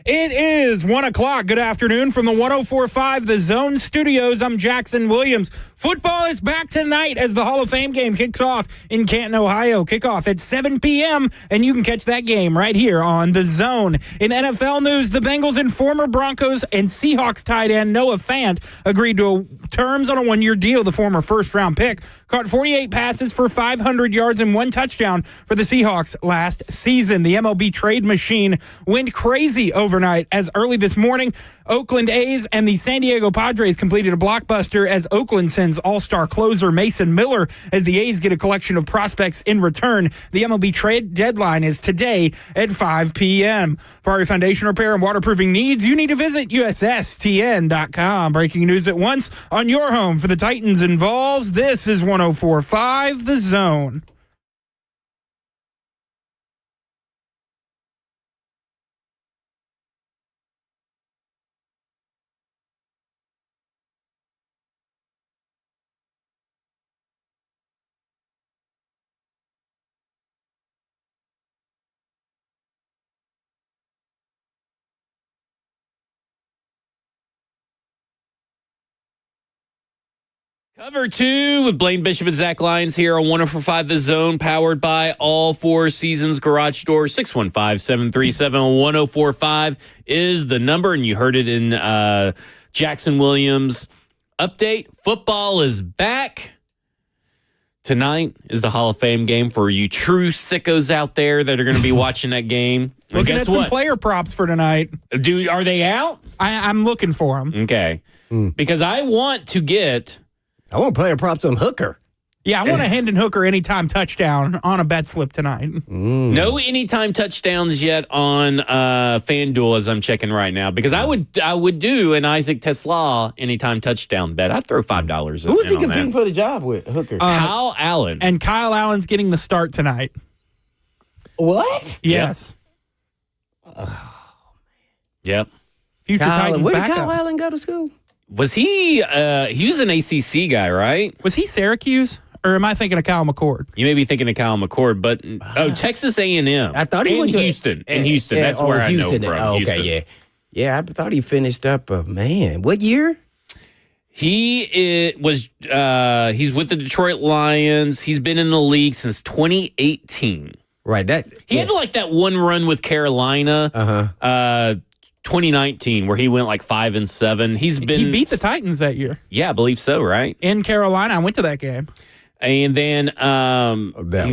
It is 1 o'clock. Good afternoon from the 104.5 The Zone Studios. I'm Jackson Williams. Football is back tonight as the Hall of Fame game kicks off in Canton, Ohio. Kickoff at 7 p.m., and you can catch that game right here on The Zone. In NFL news, the Bengals and former Broncos and Seahawks tight end Noah Fant agreed to terms on a one-year deal. The former first-round pick caught 48 passes for 500 yards and 1 touchdown for the Seahawks last season. The MLB trade machine went crazy overnight as early this morning, Oakland A's and the San Diego Padres completed a blockbuster as Oakland sends all-star closer Mason Miller as the A's get a collection of prospects in return. The MLB trade deadline is today at 5 p.m. For all your foundation repair and waterproofing needs, you need to visit USSTN.com. Breaking news at once on your home for the Titans and Vols. This is 104.5 The Zone. Cover 2 with Blaine Bishop and Zach Lyons here on 104.5 The Zone, powered by All Four Seasons Garage Door. 615-737-1045 is the number, and you heard it in Jackson Williams' update. Football is back. Tonight is the Hall of Fame game for you true sickos out there that are going to be watching that game. Looking at some player props for tonight. Dude, are they out? I'm looking for them. Okay. Because I want to get... I want player props on Hooker. Yeah, I want a Hendon Hooker anytime touchdown on a bet slip tonight. No anytime touchdowns yet on FanDuel as I'm checking right now, because I would do an Isaac Tesla anytime touchdown bet. I'd throw $5. Who's he competing for the job with, Hooker? Kyle Allen. And Kyle Allen's getting the start tonight. What? Yes. Yep. Future Titans where did backup. Kyle Allen go to school? Was he was an ACC guy, right? Was he Syracuse? Or am I thinking of Kyle McCord? You may be thinking of Kyle McCord, but Texas A&M. I thought he went to Houston. In Houston. That's where Houston. I know from. Okay, Houston. yeah. Yeah, I thought he finished up, man. What year? He was he's with the Detroit Lions. He's been in the league since 2018. Right. He had like that one run with Carolina. 2019, where he went like 5-7. He beat the Titans that year. Yeah, I believe so, right? In Carolina. I went to that game. And then he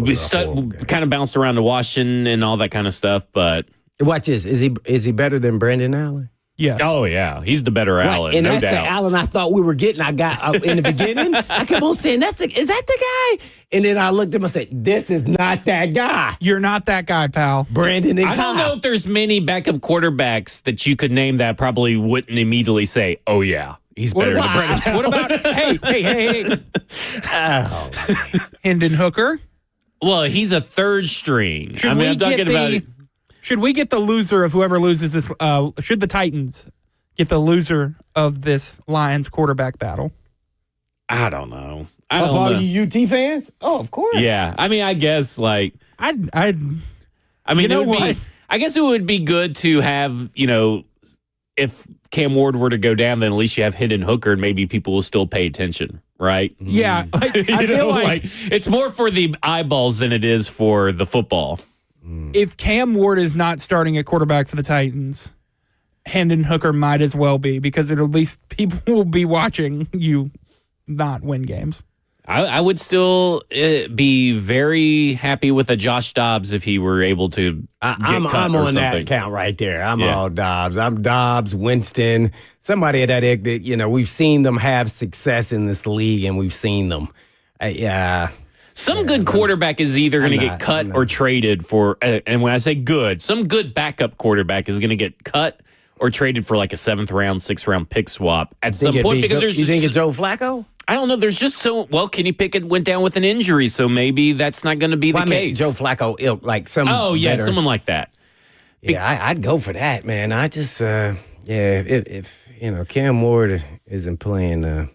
was kind of bounced around to Washington and all that kind of stuff. But watch this. Is he better than Brandon Allen? Yes. Oh, yeah. He's the better Allen, and no that's doubt. the Allen I thought we were getting. I got in the beginning. I kept on saying, is that the guy? And then I looked at him and said, this is not that guy. You're not that guy, pal. Brandon and I Kyle. don't know if there's many backup quarterbacks that you could name that probably wouldn't immediately say, oh, yeah, he's better than Brandon Allen. What about, hey. Oh, Hendon Hooker? Well, he's a third string. Should I'm talking about... Should we get the loser of whoever loses this? Should the Titans get the loser of this Lions quarterback battle? I don't know. of all you UT fans? Oh, of course. Yeah. I mean, I guess like... I mean, I guess it would be good to have, if Cam Ward were to go down, then at least you have Hendon Hooker and maybe people will still pay attention, right? Yeah. I feel like it's more for the eyeballs than it is for the football. If Cam Ward is not starting at quarterback for the Titans, Hendon Hooker might as well be, because at least people will be watching you not win games. I would still be very happy with a Josh Dobbs if he were able to I'm on that count right there. I'm all Dobbs. I'm Dobbs, Winston, somebody at that egg that, we've seen them have success in this league, and we've seen them. Some good quarterback is either going to get cut or traded for, and when I say good, some good backup quarterback is going to get cut or traded for like a 7th round, 6th round pick swap at some point. Because you think it's Joe Flacco? I don't know. There's just Kenny Pickett went down with an injury, so maybe that's not going to be the case. Joe Flacco, like some. Oh yeah, better. someone like that. Yeah, I'd go for that, man. I just, if Cam Ward isn't playing.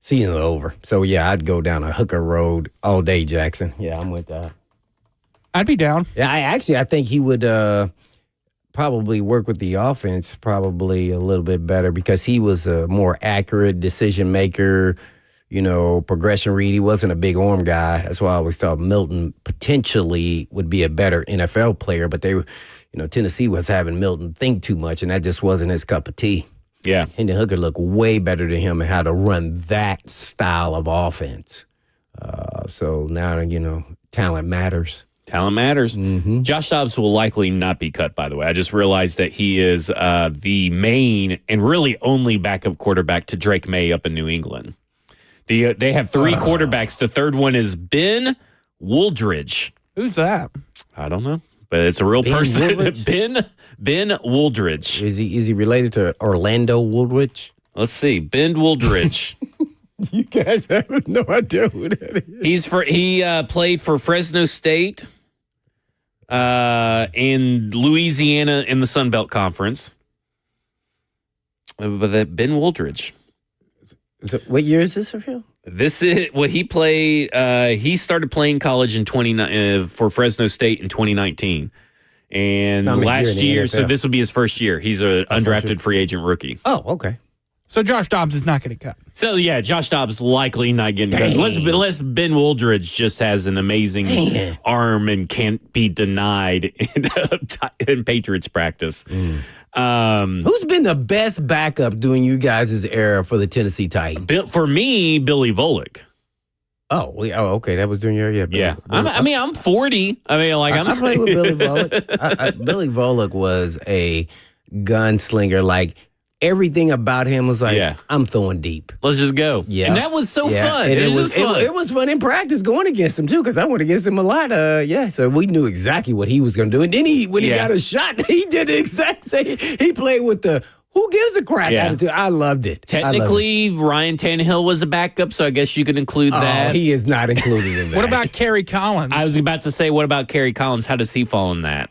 Season over. So, yeah, I'd go down a Hooker road all day, Jackson. Yeah, I'm with that. I'd be down. Yeah, I think he would probably work with the offense probably a little bit better because he was a more accurate decision maker, progression read. He wasn't a big arm guy. That's why I always thought Milton potentially would be a better NFL player, but Tennessee was having Milton think too much, and that just wasn't his cup of tea. Yeah. Hendon Hooker looked way better than him and how to run that style of offense. So now, talent matters. Talent matters. Mm-hmm. Josh Dobbs will likely not be cut, by the way. I just realized that he is the main and really only backup quarterback to Drake May up in New England. They have three quarterbacks. The third one is Ben Wooldridge. Who's that? I don't know, but it's a real person. Ben Wooldridge. Is he related to Orlando Woolridge? Let's see. Ben Wooldridge. You guys have no idea who that is. He played for Fresno State and Louisiana in the Sun Belt Conference. But that Ben Wooldridge. So what year is this for him? This is what he played. He started playing college in for Fresno State in 2019, and last year. So this will be his first year. He's an undrafted free agent rookie. Oh, okay. So Josh Dobbs is not going to cut. So yeah, Josh Dobbs likely not getting cut unless Ben Wooldridge just has an amazing arm and can't be denied in Patriots practice. Who's been the best backup during you guys' era for the Tennessee Titans? For me, Billy Volek. Okay. That was during your era. Yeah. I'm 40. I played with Billy Volek. Billy Volek was a gunslinger. Like, everything about him was like, I'm throwing deep. Let's just go. Yeah. And that was so fun. And it was fun in practice going against him, too, because I went against him a lot. So we knew exactly what he was going to do. And then when he got a shot, he did the exact same. He played with the who gives a crap attitude. I loved it. Technically, Ryan Tannehill was a backup, so I guess you could include that. He is not included in that. What about Kerry Collins? I was about to say, what about Kerry Collins? How does he fall in that?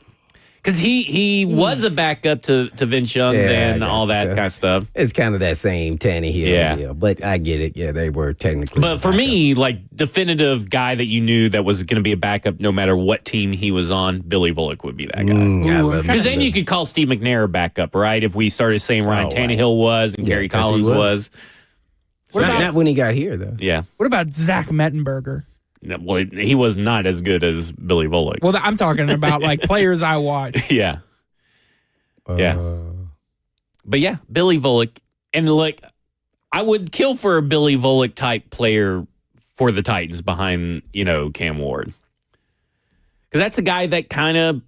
Because he was a backup to Vince Young and all that kind of stuff. It's kind of that same Tannehill deal. But I get it. Yeah, they were technically. But for me, like, definitive guy that you knew that was going to be a backup no matter what team he was on, Billy Volek would be that guy. Because then you could call Steve McNair a backup, right? If we started saying Ryan Tannehill was and Kerry Collins was. Not when he got here, though. Yeah. What about Zach Mettenberger? No, well, he was not as good as Billy Volek. Well, I'm talking about like players I watch. Yeah. But yeah, Billy Volek. And like, I would kill for a Billy Volek type player for the Titans behind, Cam Ward. Because that's a guy that kind of,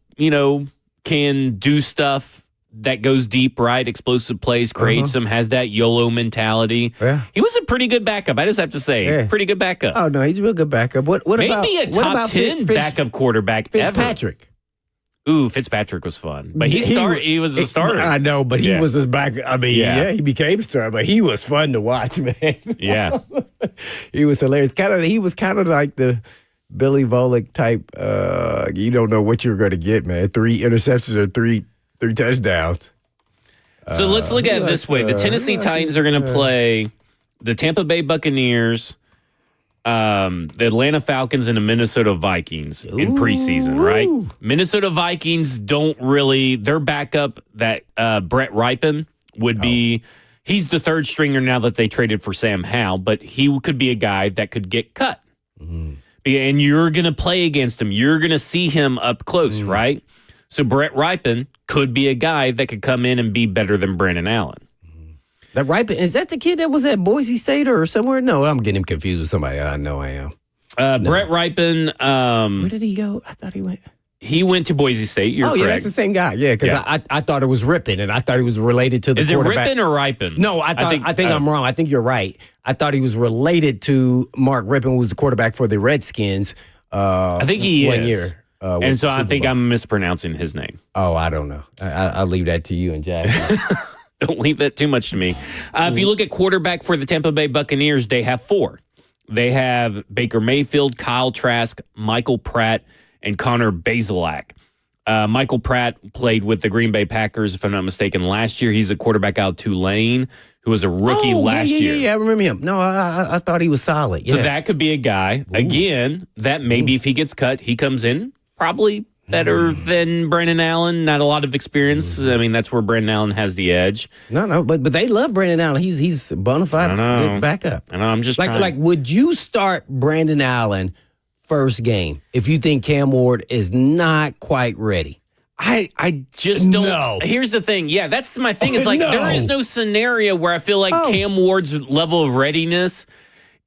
can do stuff that goes deep, right? Explosive plays, creates them, has that YOLO mentality. Yeah. He was a pretty good backup. I just have to say, pretty good backup. Oh, no, he's a real good backup. What Maybe about, a top 10 backup quarterback Fitzpatrick. Ever. Ooh, Fitzpatrick was fun. But he was a starter. I know, but he was his back. I mean, he became a starter, but he was fun to watch, man. Yeah. He was hilarious. He was kind of like the Billy Volek type. You don't know what you're going to get, man. 3 interceptions or three touchdowns. So let's look at it this way. The Tennessee Titans are going to play the Tampa Bay Buccaneers, the Atlanta Falcons, and the Minnesota Vikings in preseason, right? Minnesota Vikings their backup, that Brett Ripon, would be, he's the third stringer now that they traded for Sam Howell, but he could be a guy that could get cut. And you're going to play against him. You're going to see him up close, right? So Brett Ripon could be a guy that could come in and be better than Brandon Allen. That Ripon, is that the kid that was at Boise State or somewhere? No, I'm getting him confused with somebody. I know I am. Brett Ripon. Where did he go? I thought he went. He went to Boise State. You're correct. Yeah, that's the same guy. Yeah, because I thought it was Ripon, and I thought he was related to the quarterback. Is it Ripon or Ripon? No, I think I'm wrong. I think you're right. I thought he was related to Mark Ripon, who was the quarterback for the Redskins. I think he is. 1 year. And so I think I'm mispronouncing his name. Oh, I don't know. I'll leave that to you and Jack. Don't leave that too much to me. If you look at quarterback for the Tampa Bay Buccaneers, they have 4. They have Baker Mayfield, Kyle Trask, Michael Pratt, and Connor Bazelak. Michael Pratt played with the Green Bay Packers, if I'm not mistaken, last year. He's a quarterback out of Tulane who was a rookie last year. Yeah, I remember him. No, I thought he was solid. Yeah. So that could be a guy, again, that maybe if he gets cut, he comes in probably better than Brandon Allen. Not a lot of experience. I mean, that's where Brandon Allen has the edge. No, but they love Brandon Allen. He's a bona fide good backup. I know. I'm just like, would you start Brandon Allen first game if you think Cam Ward is not quite ready? I just don't. No. Here's the thing. Yeah, that's my thing. It's like there is no scenario where I feel like Cam Ward's level of readiness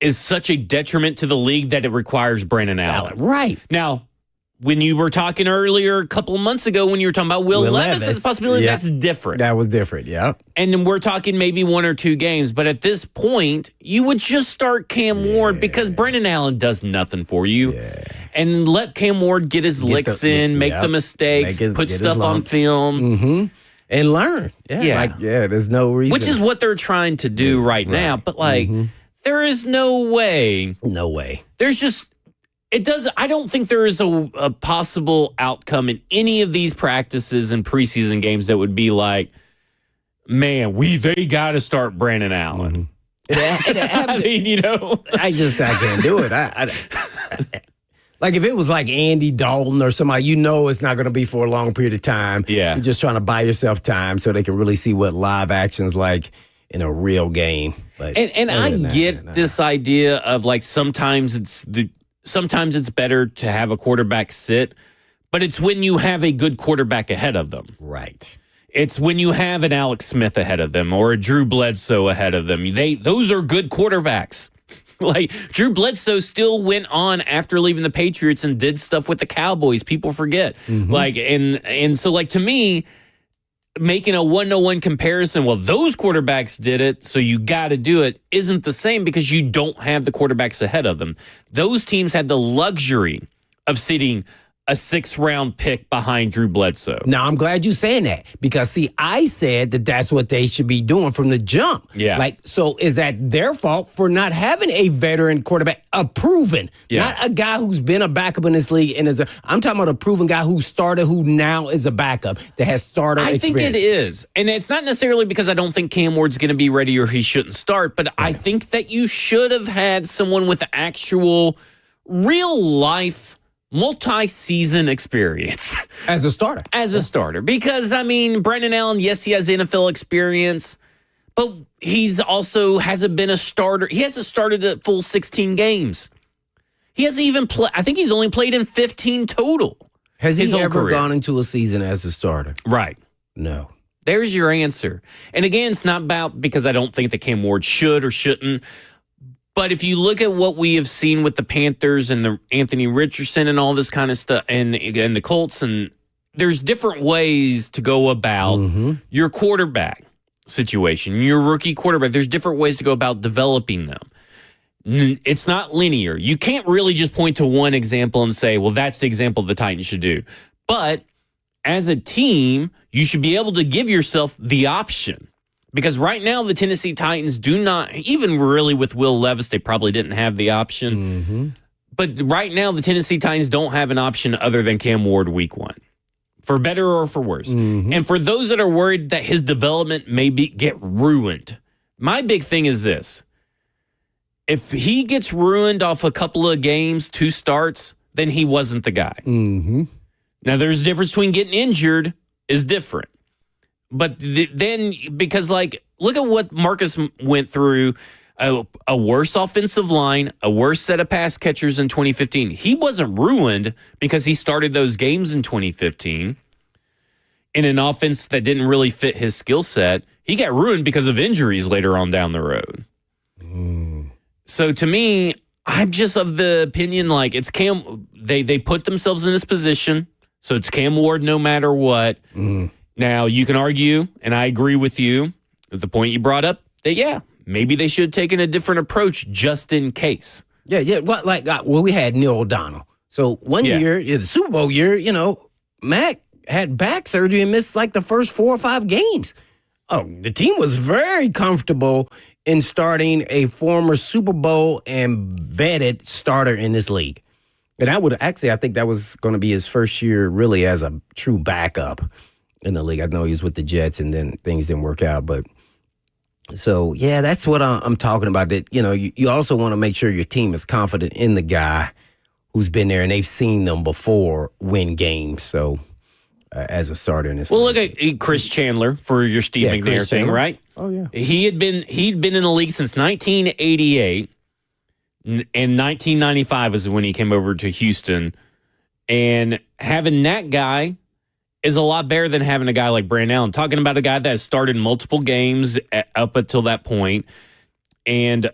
is such a detriment to the league that it requires Brandon Allen. Right. Now, when you were talking earlier a couple of months ago when you were talking about Will Levis as a possibility, that's different. That was different, yeah. And we're talking maybe 1 or 2 games. But at this point, you would just start Cam Ward because Brandon Allen does nothing for you. Yeah. And let Cam Ward get his licks in, make the mistakes, put stuff on film. Mm-hmm. And learn. There's no reason. Which is what they're trying to do right now. But, there is no way. No way. There's just... I don't think there is a possible outcome in any of these practices and preseason games that would be like, man, they got to start Brandon Allen. I mean, I can't do it. Like if it was like Andy Dalton or somebody, it's not going to be for a long period of time. Yeah. You're just trying to buy yourself time so they can really see what live action's like in a real game. But I get this idea of like sometimes it's better to have a quarterback sit, but it's when you have a good quarterback ahead of them. Right. It's when you have an Alex Smith ahead of them or a Drew Bledsoe ahead of them. Those are good quarterbacks. Like Drew Bledsoe still went on after leaving the Patriots and did stuff with the Cowboys. People forget. Mm-hmm. So to me, making a 1-to-1 comparison, well, those quarterbacks did it, so you got to do it, isn't the same because you don't have the quarterbacks ahead of them. Those teams had the luxury of sitting a 6th-round pick behind Drew Bledsoe. Now, I'm glad you're saying that because, see, I said that that's what they should be doing from the jump. Yeah. So is that their fault for not having a veteran quarterback, a proven, not a guy who's been a backup in this league? I'm talking about a proven guy who started, who now is a backup that has started experience. I think it is. And it's not necessarily because I don't think Cam Ward's going to be ready or he shouldn't start, but I think that you should have had someone with actual real-life multi-season experience. As a starter. Because, Brandon Allen, yes, he has NFL experience, but he's also hasn't been a starter. He hasn't started a full 16 games. He hasn't even played. I think he's only played in 15 total. Has he ever gone into a season as a starter? Right. No. There's your answer. And again, it's not about because I don't think that Cam Ward should or shouldn't. But if you look at what we have seen with the Panthers and the Anthony Richardson and all this kind of stuff and the Colts, and there's different ways to go about your quarterback situation, your rookie quarterback. There's different ways to go about developing them. It's not linear. You can't really just point to one example and say, well, that's the example the Titans should do. But as a team, you should be able to give yourself the option. Because right now, the Tennessee Titans do not, even really with Will Levis, they probably didn't have the option. Mm-hmm. But right now, the Tennessee Titans don't have an option other than Cam Ward week 1, for better or for worse. Mm-hmm. And for those that are worried that his development may get ruined, my big thing is this. If he gets ruined off a couple of games, 2 starts, then he wasn't the guy. Mm-hmm. Now, there's a difference between getting injured is different. But then, because, look at what Marcus went through, a worse offensive line, a worse set of pass catchers in 2015. He wasn't ruined because he started those games in 2015 in an offense that didn't really fit his skill set. He got ruined because of injuries later on down the road. So, to me, I'm just of the opinion, it's Cam. They put themselves in this position, so it's Cam Ward no matter what. Now, you can argue, and I agree with you, at the point you brought up, that, maybe they should have taken a different approach just in case. Yeah. We had Neil O'Donnell. So one year, the Super Bowl year, Mac had back surgery and missed the first 4 or 5 games. Oh, the team was very comfortable in starting a former Super Bowl and vetted starter in this league. And I think that was going to be his first year really as a true backup in the league. I know he was with the Jets and then things didn't work out. But so, that's what I'm talking about. That, you also want to make sure your team is confident in the guy who's been there and they've seen them before win games. So as a starter in this. Well, look at Chris Chandler for your Steve McNair Chris thing, Chandler. right? Oh yeah. He'd been in the league since 1988, and 1995 is when he came over to Houston. And having that guy is a lot better than having a guy like Brandon Allen. Talking about a guy that started multiple games up until that point, and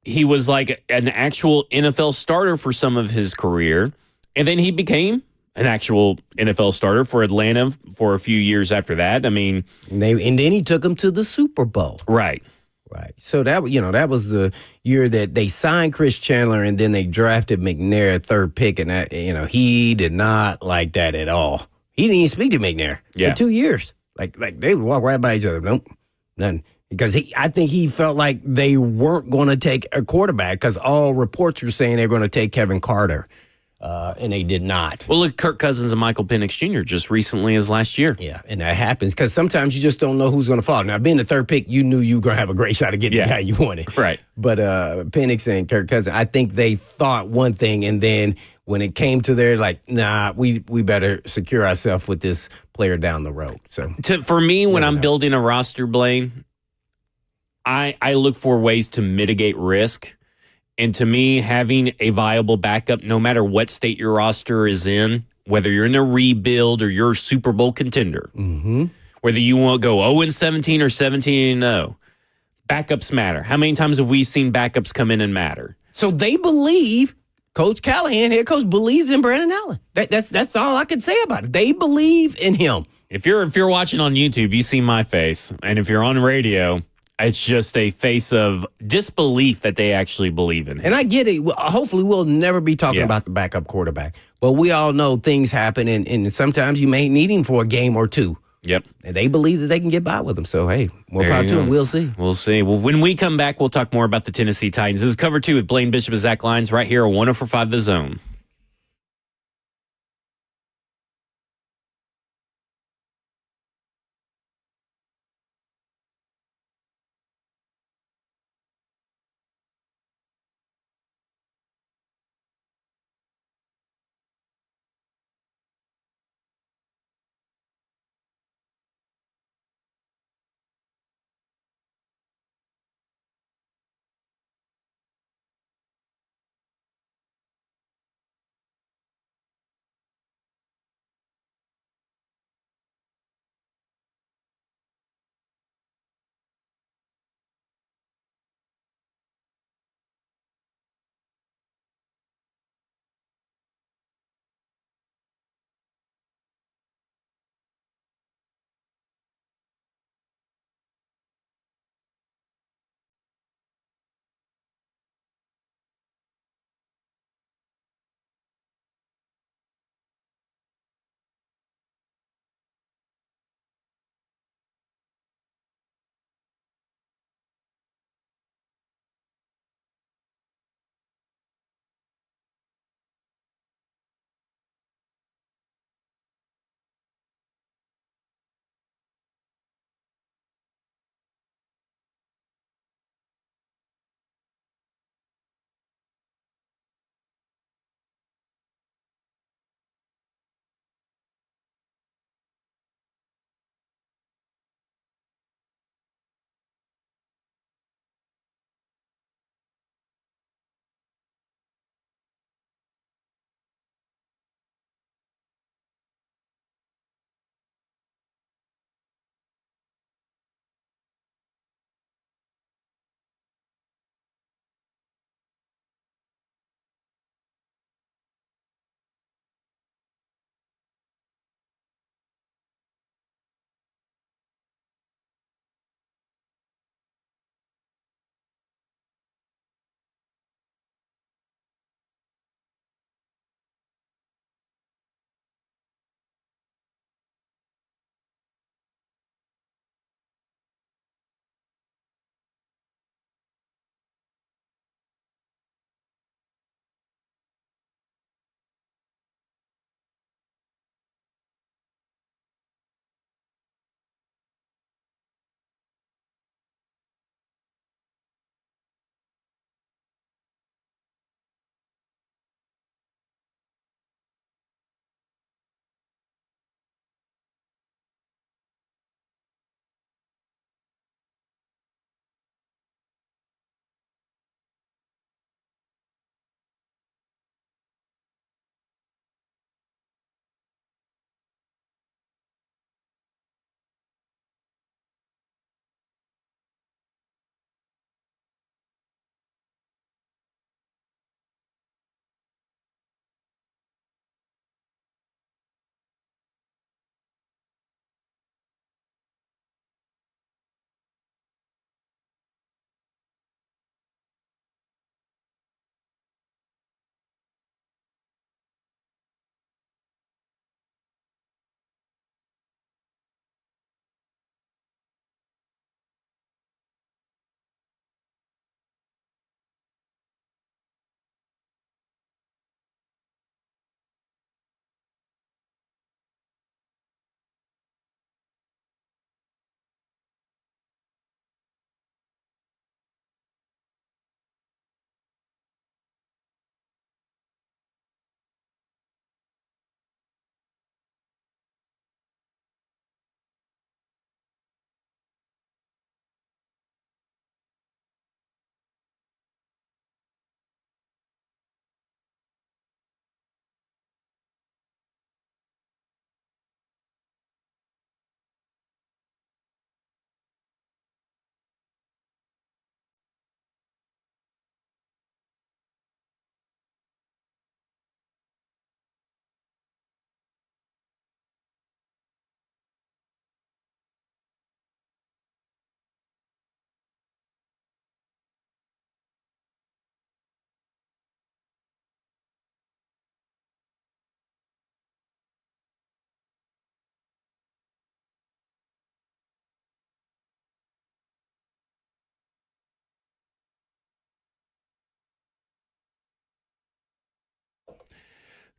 he was like an actual NFL starter for some of his career, and then he became an actual NFL starter for Atlanta for a few years after that. I mean, and then he took him to the Super Bowl. Right. Right. So that was the year that they signed Chris Chandler and then they drafted McNair at third pick, and that he did not like that at all. He didn't even speak to McNair for 2 years. Like they would walk right by each other. Nope, nothing. Because I think he felt like they weren't going to take a quarterback because all reports were saying they're going to take Kevin Carter. And they did not. Well, look, Kirk Cousins and Michael Penix Jr. just recently as last year. Yeah, and that happens because sometimes you just don't know who's going to fall. Now, being the third pick, you knew you were going to have a great shot at getting the guy you wanted. Right. But Penix and Kirk Cousins, I think they thought one thing, and then when it came to their, like, nah, we better secure ourselves with this player down the road. So for me, when I'm building a roster, Blaine, I look for ways to mitigate risk. And to me, having a viable backup, no matter what state your roster is in, whether you're in a rebuild or you're a Super Bowl contender, whether you want to go 0-17 or 17-0, backups matter. How many times have we seen backups come in and matter? So they believe, Coach Callahan, head coach, believes in Brandon Allen. That's all I can say about it. They believe in him. If you're watching on YouTube, you see my face. And if you're on radio, it's just a face of disbelief that they actually believe in him. And I get it. Hopefully, we'll never be talking about the backup quarterback. But we all know things happen, and sometimes you may need him for a game or two. Yep. And they believe that they can get by with him. So, hey, more power to him. We'll see. We'll see. Well, when we come back, we'll talk more about the Tennessee Titans. This is Cover 2 with Blaine Bishop and Zach Lyons right here on 104.5 The Zone.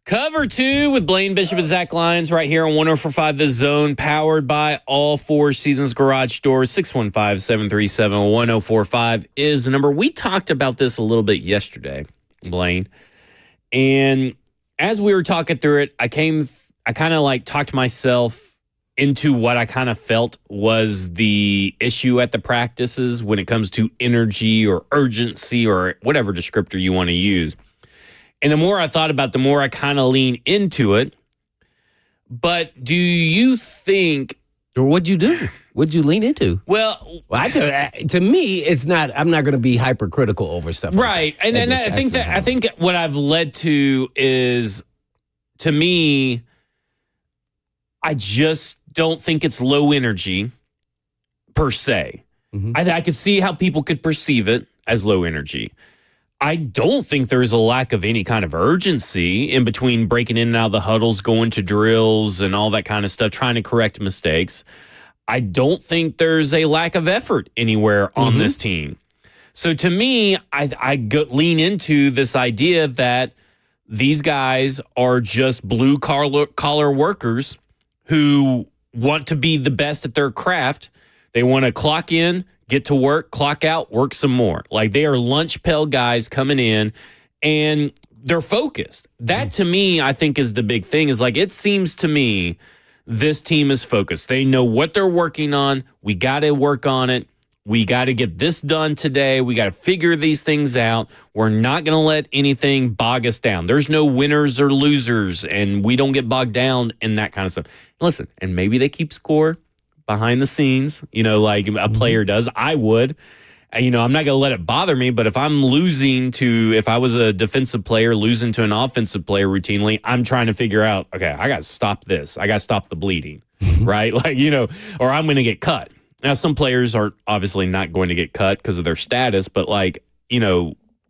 Cover 2 with Blaine Bishop and Zach Lyons right here on 104.5 The Zone, powered by all Four Seasons Garage Doors. 615-737-1045 is the number. We talked about this a little bit yesterday, Blaine. And as we were talking through it, I kind of like talked myself into what I kind of felt was the issue at the practices when it comes to energy or urgency or whatever descriptor you want to use. And the more I thought about it, the more I kind of lean into it. But do you think... Or what'd you do? What'd you lean into? Well, to me, it's not. I'm not going to be hypercritical over stuff. Right, like that. and I think what I've led to is, to me, I just don't think it's low energy per se. Mm-hmm. I could see how people could perceive it as low energy. I don't think there's a lack of any kind of urgency in between breaking in and out of the huddles, going to drills and all that kind of stuff, trying to correct mistakes. I don't think there's a lack of effort anywhere on this team. So to me, I lean into this idea that these guys are just blue collar workers who want to be the best at their craft. They want to clock in, get to work, clock out, work some more. Like, they are lunch pail guys coming in, and they're focused. That, to me, I think is the big thing. Is like, it seems to me this team is focused. They know what they're working on. We got to work on it. We got to get this done today. We got to figure these things out. We're not going to let anything bog us down. There's no winners or losers, and we don't get bogged down in that kind of stuff. Listen, and maybe they keep score behind the scenes, like a player does. I would. I'm not going to let it bother me, but if I was a defensive player losing to an offensive player routinely, I'm trying to figure out, okay, I got to stop this. I got to stop the bleeding, right? Or I'm going to get cut. Now, some players are obviously not going to get cut because of their status, but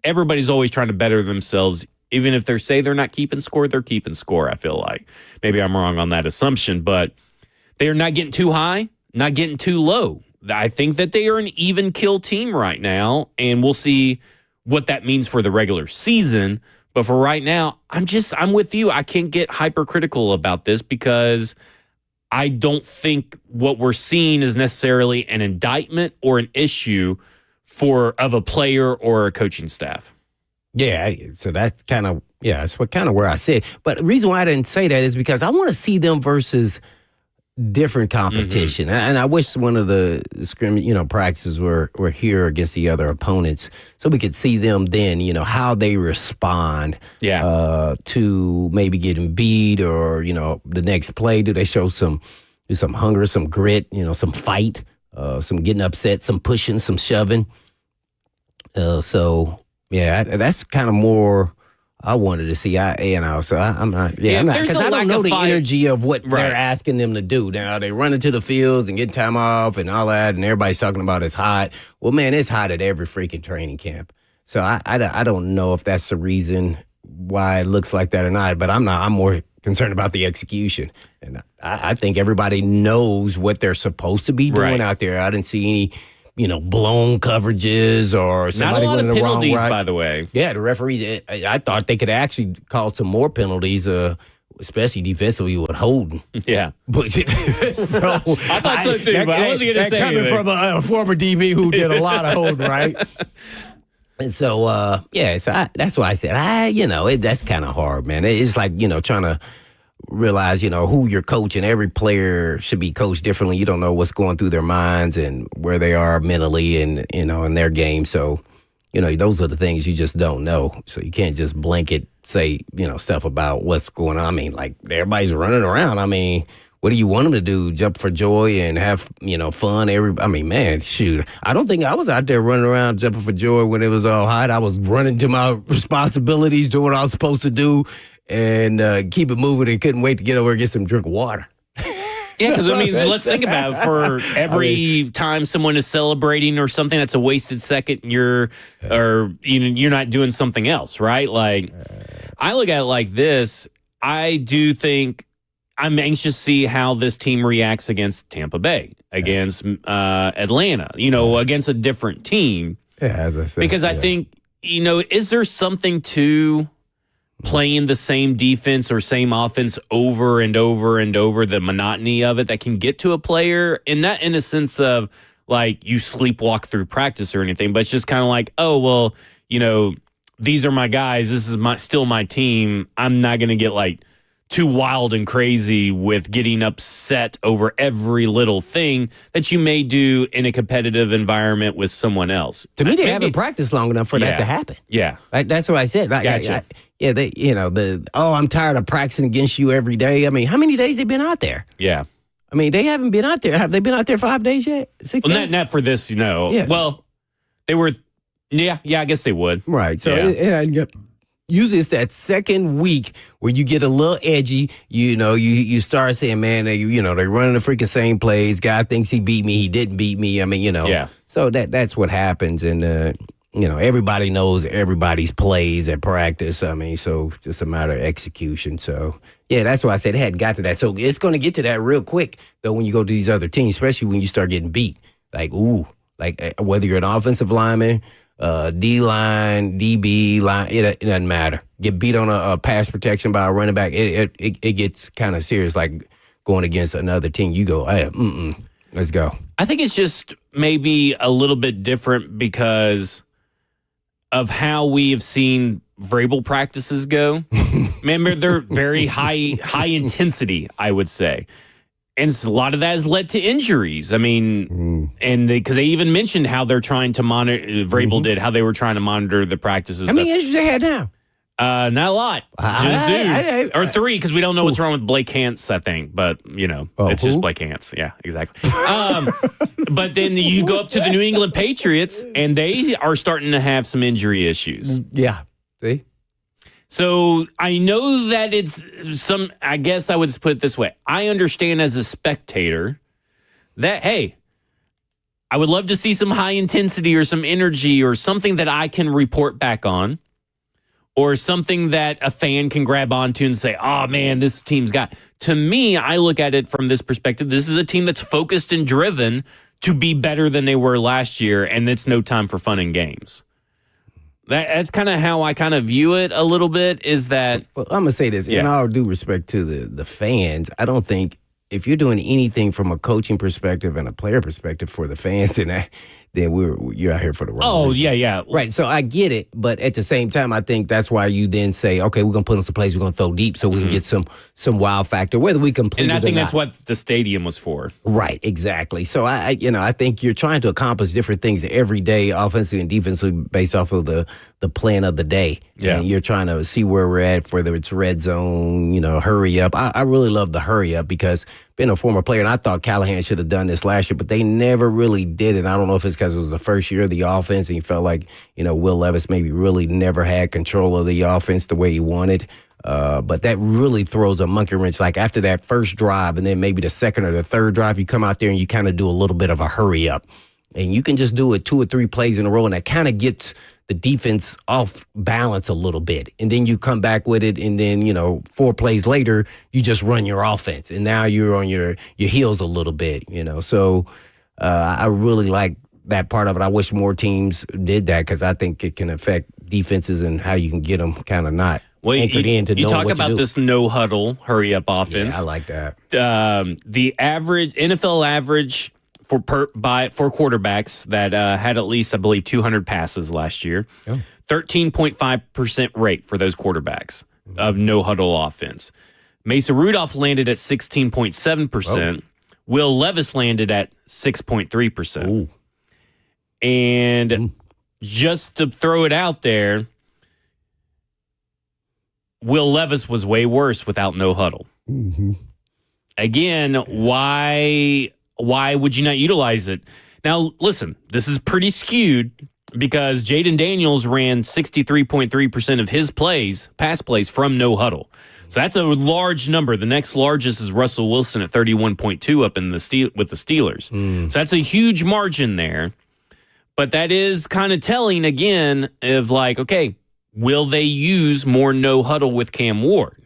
everybody's always trying to better themselves. Even if they say they're not keeping score, they're keeping score, I feel like. Maybe I'm wrong on that assumption, but they are not getting too high, not getting too low. I think that they are an even kill team right now, and we'll see what that means for the regular season. But for right now, I'm with you. I can't get hypercritical about this because I don't think what we're seeing is necessarily an indictment or an issue of a player or a coaching staff. Yeah, so that's that's where I sit. But the reason why I didn't say that is because I want to see them versus different competition. And I wish one of the scrimmage, practices were here against the other opponents so we could see them then, how they respond to maybe getting beat or, the next play. Do they show some hunger, some grit, some fight, some getting upset, some pushing, some shoving? That's kind of more I wanted to see. I'm not. Yeah, because I don't know the energy of what they're asking them to do. Now they run into the fields and get time off and all that, and everybody's talking about it's hot. Well, man, it's hot at every freaking training camp. So I don't know if that's the reason why it looks like that or not. But I'm not. I'm more concerned about the execution, and I think everybody knows what they're supposed to be doing out there. I didn't see any blown coverages or somebody not a lot going of the wrong penalties, route. By the way. Yeah, the referees, I thought they could actually call some more penalties, especially defensively with holding. Yeah. But so I thought so too, but I wasn't going to say coming anything. From a former DB who did a lot of holding, right? And so, that's why I said, that's kind of hard, man. It's like, trying to realize, who you're coaching. Every player should be coached differently. You don't know what's going through their minds and where they are mentally and, in their game. So, those are the things you just don't know. So you can't just blanket say, stuff about what's going on. I mean, like, everybody's running around. I mean, what do you want them to do? Jump for joy and have, fun? Man, shoot. I don't think I was out there running around jumping for joy when it was all hot. I was running to my responsibilities, doing what I was supposed to do, and keep it moving, and couldn't wait to get over and get some drink of water. Yeah, because let's think about it. For every time someone is celebrating or something that's a wasted second, you're not doing something else, right? Like, I look at it like this. I do think I'm anxious to see how this team reacts against Tampa Bay, against Atlanta, against a different team. Yeah, as I said. Because I think, is there something to playing the same defense or same offense over and over and over, the monotony of it that can get to a player, and not in a sense of like you sleepwalk through practice or anything, but it's just kind of like, oh, well, these are my guys. This is still my team. I'm not going to get like too wild and crazy with getting upset over every little thing that you may do in a competitive environment with someone else. To me, they haven't practiced long enough for that to happen. Yeah. That's what I said. Gotcha. I'm tired of practicing against you every day. I mean, how many days they been out there? Yeah. I mean, they haven't been out there. Have they been out there 5 days yet? 6 days? Not for this, Yeah. Well, they were, I guess they would. Right. So usually it's that second week where you get a little edgy. You start saying, man, they're running the freaking same plays. Guy thinks he beat me. He didn't beat me. I mean, Yeah. So that's what happens. And, everybody knows everybody's plays at practice. I mean, so just a matter of execution. So, yeah, that's why I said it hadn't got to that. So it's going to get to that real quick, though, when you go to these other teams, especially when you start getting beat. Like, whether you're an offensive lineman, D-line, DB line, it doesn't matter. Get beat on a pass protection by a running back, it gets kind of serious. Like going against another team, you go, hey, let's go. I think it's just maybe a little bit different because of how we have seen Vrabel practices go. Remember, they're very high intensity, I would say. And a lot of that has led to injuries. I mean, and because they even mentioned how they're trying to monitor, Vrabel did, how they were trying to monitor the practices. How many injuries they had now? Not a lot. Just or 3, because we don't know what's wrong with Blake Hance, I think. But, it's just Blake Hance. Yeah, exactly. But then you go up to the New England Patriots, and they are starting to have some injury issues. Yeah. See? So I know that it's I guess I would put it this way. I understand as a spectator that, hey, I would love to see some high intensity or some energy or something that I can report back on or something that a fan can grab onto and say, oh, man, this team's got. To me, I look at it from this perspective. This is a team that's focused and driven to be better than they were last year, and it's no time for fun and games. That's kind of how I kind of view it a little bit, is that... Well, I'm going to say this. In all due respect to the fans, I don't think if you're doing anything from a coaching perspective and a player perspective for the fans, then you're out here for the wrong reason. Yeah. Right, so I get it, but at the same time, I think that's why you then say, okay, we're going to put in some plays, we're going to throw deep so we can get some wow factor, whether we complete it or not. And I think that's what the stadium was for. Right, exactly. So I think you're trying to accomplish different things every day, offensively and defensively, based off of the plan of the day. Yeah. And you're trying to see where we're at, whether it's red zone, hurry up. I really love the hurry up because being a former player, and I thought Callahan should have done this last year, but they never really did it. I don't know if it's because it was the first year of the offense and he felt like, Will Levis maybe really never had control of the offense the way he wanted. But that really throws a monkey wrench. Like after that first drive and then maybe the second or the third drive, you come out there and you kind of do a little bit of a hurry up. And you can just do it 2 or 3 plays in a row, and that kind of gets the defense off balance a little bit. And then you come back with it, and then, 4 plays later, you just run your offense. And now you're on your heels a little bit, So I really like that part of it. I wish more teams did that because I think it can affect defenses and how you can get them kind of not anchored in to know what to do. You talk about this no-huddle, hurry-up offense. Yeah, I like that. The NFL average for quarterbacks that had at least, I believe, 200 passes last year. 13.5% rate for those quarterbacks of no-huddle offense. Mason Rudolph landed at 16.7%. Will Levis landed at 6.3%. And just to throw it out there, Will Levis was way worse without no huddle. Again, why would you not utilize it? Now, listen, this is pretty skewed because Jaden Daniels ran 63.3% of his pass plays from no huddle. So that's a large number. The next largest is Russell Wilson at 31.2 up in with the Steelers. So that's a huge margin there. But that is kind of telling again of like, okay, will they use more no huddle with Cam Ward?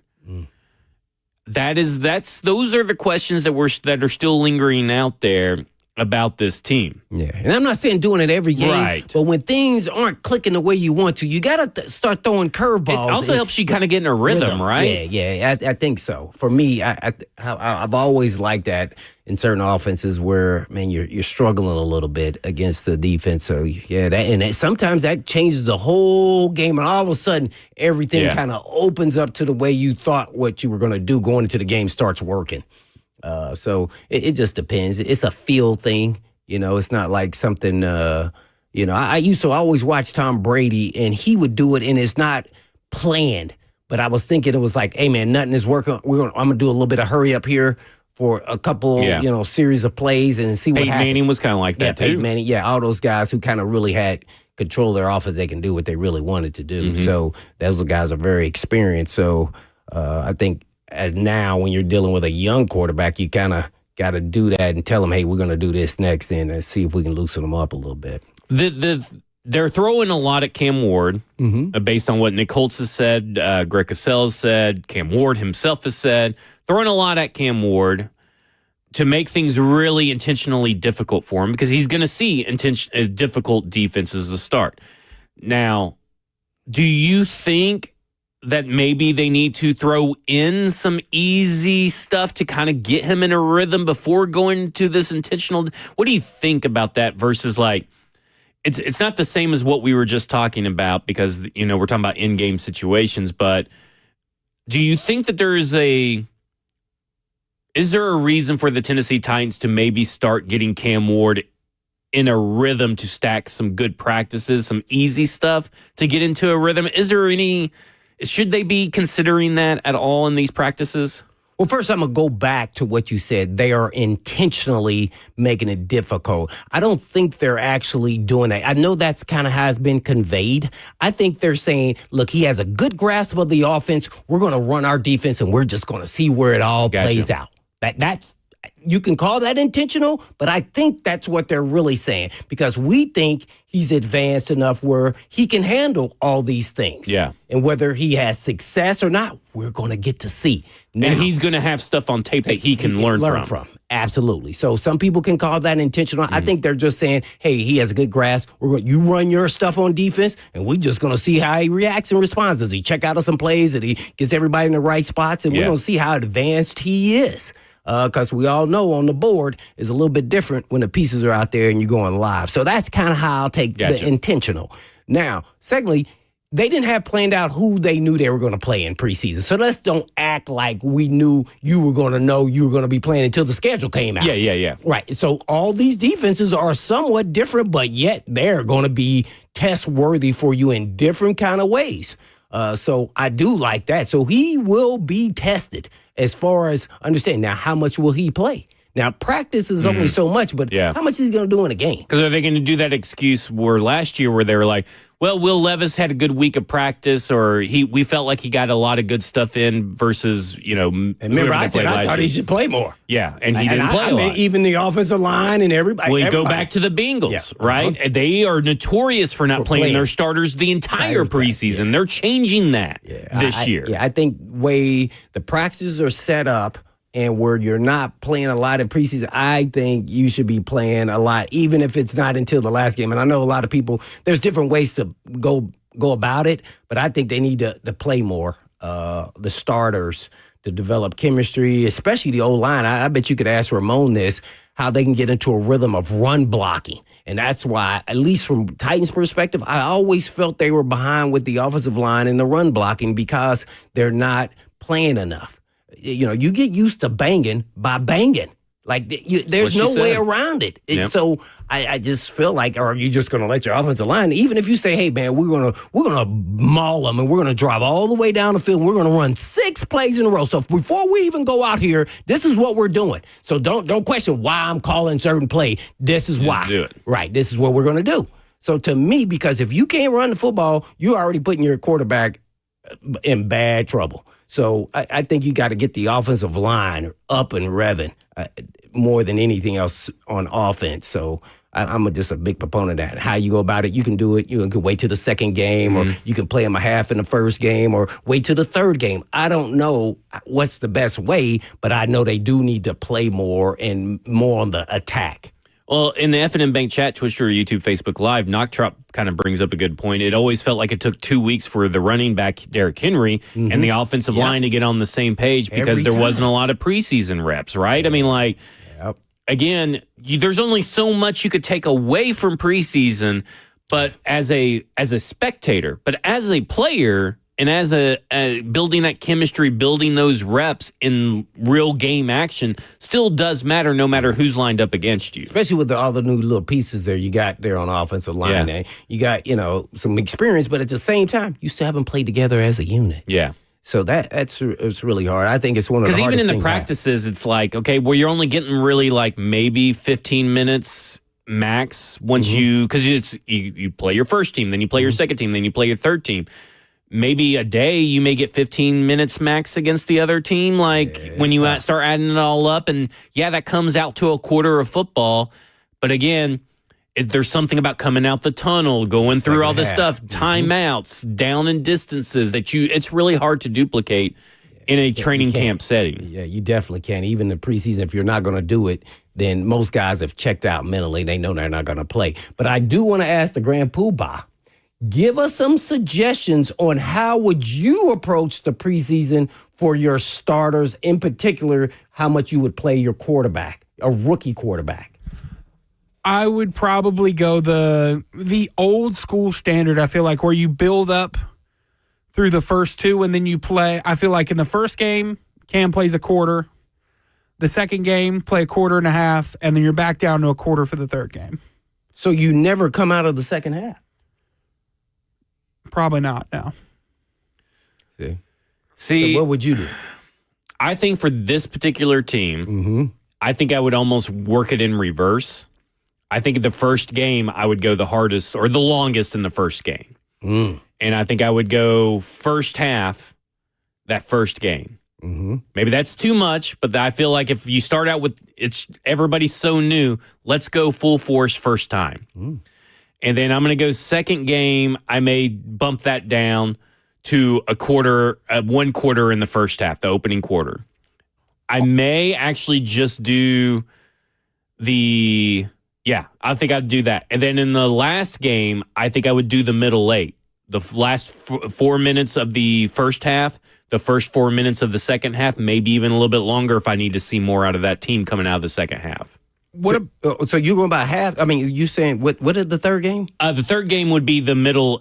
Those are the questions that are still lingering out there about this team. Yeah, and I'm not saying doing it every game, Right. but when things aren't clicking the way you want to, you got to start throwing curveballs. It also helps you kind of get in a rhythm, right? Yeah, I think so. For me, I've always liked that in certain offenses where, man, you're struggling a little bit against the defense. So, yeah, sometimes that changes the whole game, and all of a sudden, everything kind of opens up to the way you thought what you were going to do going into the game starts working. So it just depends. It's a feel thing. It's not like something, I used to always watch Tom Brady, and he would do it, and it's not planned. But I was thinking it was like, hey, man, nothing is working. I'm going to do a little bit of hurry up here for a couple, series of plays and see what Peyton happens. Manning was kind of like that, too. Peyton Manning, all those guys who kind of really had control of their offense, they can do what they really wanted to do. Mm-hmm. So those guys are very experienced. So I think as now when you're dealing with a young quarterback, you kind of got to do that and tell them, hey, we're going to do this next and see if we can loosen them up a little bit. They're throwing a lot at Cam Ward based on what Nick Holtz has said, Greg Cosell has said, Cam Ward himself has said. Throwing a lot at Cam Ward to make things really intentionally difficult for him because he's going to see difficult defenses to start. Now, do you think that maybe they need to throw in some easy stuff to kind of get him in a rhythm before going to this intentional? What do you think about that versus like, it's not the same as what we were just talking about because, we're talking about in-game situations, but do you think that is there a reason for the Tennessee Titans to maybe start getting Cam Ward in a rhythm to stack some good practices, some easy stuff to get into a rhythm? Should they be considering that at all in these practices? Well, first, I'm going to go back to what you said. They are intentionally making it difficult. I don't think they're actually doing that. I know that's kind of how it's been conveyed. I think they're saying, look, he has a good grasp of the offense. We're going to run our defense, and we're just going to see where it all plays out. That's you can call that intentional, but I think that's what they're really saying because we think he's advanced enough where he can handle all these things. Yeah. And whether he has success or not, we're going to get to see. Now, and he's going to have stuff on tape that he can learn from. Absolutely. So some people can call that intentional. I think they're just saying, hey, he has a good grasp. You run your stuff on defense, and we're just going to see how he reacts and responds. Does he check out of some plays? That he gets everybody in the right spots? And we're going to see how advanced he is. Because we all know on the board is a little bit different when the pieces are out there and you're going live. So that's kind of how I'll take the intentional. Now, secondly, they didn't have planned out who they knew they were going to play in preseason. So let's don't act like we knew you were going to know you were going to be playing until the schedule came out. Yeah. Right. So all these defenses are somewhat different, but yet they're going to be test worthy for you in different kind of ways. So I do like that. So he will be tested as far as understanding. Now, how much will he play? Now, practice is only so much, but how much is he going to do in a game? Because are they going to do that excuse where last year where they were like, well, Will Levis had a good week of practice, or we felt like he got a lot of good stuff in versus, And remember, I said I thought he should play more. Yeah, and he didn't play a lot. Even the offensive line and everybody. Well, you go back to the Bengals, right? They are notorious for not playing their starters the entire preseason. Yeah. They're changing that this year. I think way the practices are set up, and where you're not playing a lot in preseason, I think you should be playing a lot, even if it's not until the last game. And I know a lot of people, there's different ways to go about it, but I think they need to play more, the starters, to develop chemistry, especially the O-line. I bet you could ask Ramon this, how they can get into a rhythm of run blocking. And that's why, at least from Titans' perspective, I always felt they were behind with the offensive line in the run blocking because they're not playing enough. You get used to banging by banging. Like, there's no way around it. So I just feel like, are you just going to let your offensive line, even if you say, hey, man, we're gonna maul them and we're going to drive all the way down the field. And we're going to run 6 plays in a row. So before we even go out here, this is what we're doing. So don't question why I'm calling certain play. This is why. Do it. Right. This is what we're going to do. So to me, because if you can't run the football, you're already putting your quarterback in bad trouble. So I think you got to get the offensive line up and revving more than anything else on offense. So I'm just a big proponent of that. How you go about it, you can do it. You can wait till the second game, or you can play them a half in the first game, or wait till the third game. I don't know what's the best way, but I know they do need to play more and more on the attack. Well, in the F&M Bank chat, Twitch, Twitter, YouTube, Facebook Live, Knocktrop kind of brings up a good point. It always felt like it took 2 weeks for the running back, Derrick Henry, and the offensive line to get on the same page because there wasn't a lot of preseason reps, right? I mean, like, again, there's only so much you could take away from preseason, but as a spectator, but as a player and as a building that chemistry, building those reps in real game action still does matter no matter who's lined up against you. Especially with all the new little pieces there you got there on the offensive line. Yeah. You got, some experience, but at the same time, you still haven't played together as a unit. Yeah. So it's really hard. I think it's one of the hardest because even in the things practices, it's like, okay, well, you're only getting really like maybe 15 minutes max once because you play your first team, then you play your second team, then you play your third team. Maybe a day you may get 15 minutes max against the other team. Like when you start adding it all up, and that comes out to a quarter of football. But again, there's something about coming out the tunnel, going through all this stuff, timeouts, down in distances that it's really hard to duplicate in a training camp setting. Yeah, you definitely can. Even the preseason, if you're not going to do it, then most guys have checked out mentally. They know they're not going to play. But I do want to ask the Grand Poobah, give us some suggestions on how would you approach the preseason for your starters, in particular, how much you would play your quarterback, a rookie quarterback. I would probably go the old school standard, I feel like, where you build up through the first two and then you play. I feel like in the first game, Cam plays a quarter. The second game, play a quarter and a half, and then you're back down to a quarter for the third game. So you never come out of the second half? Probably not, no. See, so what would you do? I think for this particular team, I think I would almost work it in reverse. I think the first game, I would go the hardest or the longest in the first game. And I think I would go first half that first game. Maybe that's too much, but I feel like if you start out with everybody's so new, let's go full force first time. And then I'm going to go second game. I may bump that down to a quarter, 1 quarter in the first half, the opening quarter. I may actually just do I think I'd do that. And then in the last game, I think I would do the middle 8. The last 4 minutes of the first half, the first 4 minutes of the second half, maybe even a little bit longer if I need to see more out of that team coming out of the second half. So you're going by half? I mean, you saying what is the third game? The third game would be the middle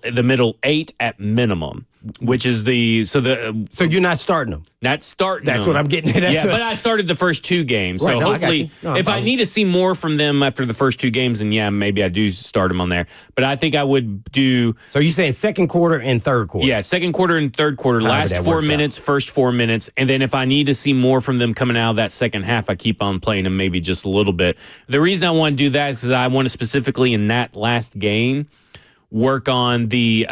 8 at minimum, which is so you're not starting them. Not starting. That's them. what I'm getting at. But I started the first 2 games, so Right, hopefully, if I need to see more from them after the first 2 games, then maybe I do start them on there. But I think I would do. So you saying second quarter and third quarter? Yeah, second quarter and third quarter, last 4 minutes, first 4 minutes, and then if I need to see more from them coming out of that second half, I keep on playing them maybe just a little bit. The reason I want to do that is because I want to specifically in that last game work on the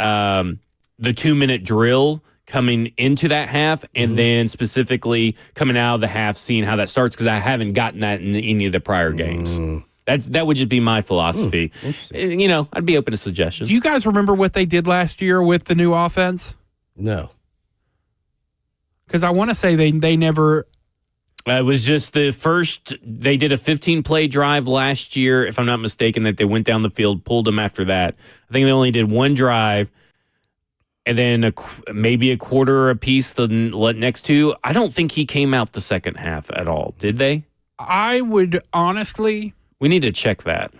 2-minute drill coming into that half, and then specifically coming out of the half, seeing how that starts, because I haven't gotten that in any of the prior games. That would just be my philosophy. I'd be open to suggestions. Do you guys remember what they did last year with the new offense? No. Because I want to say they never... It was just the first, they did a 15-play drive last year, if I'm not mistaken, that they went down the field, pulled them after that. I think they only did 1 drive, and then maybe a quarter apiece the next 2. I don't think he came out the second half at all, did they? I would honestly... We need to check that.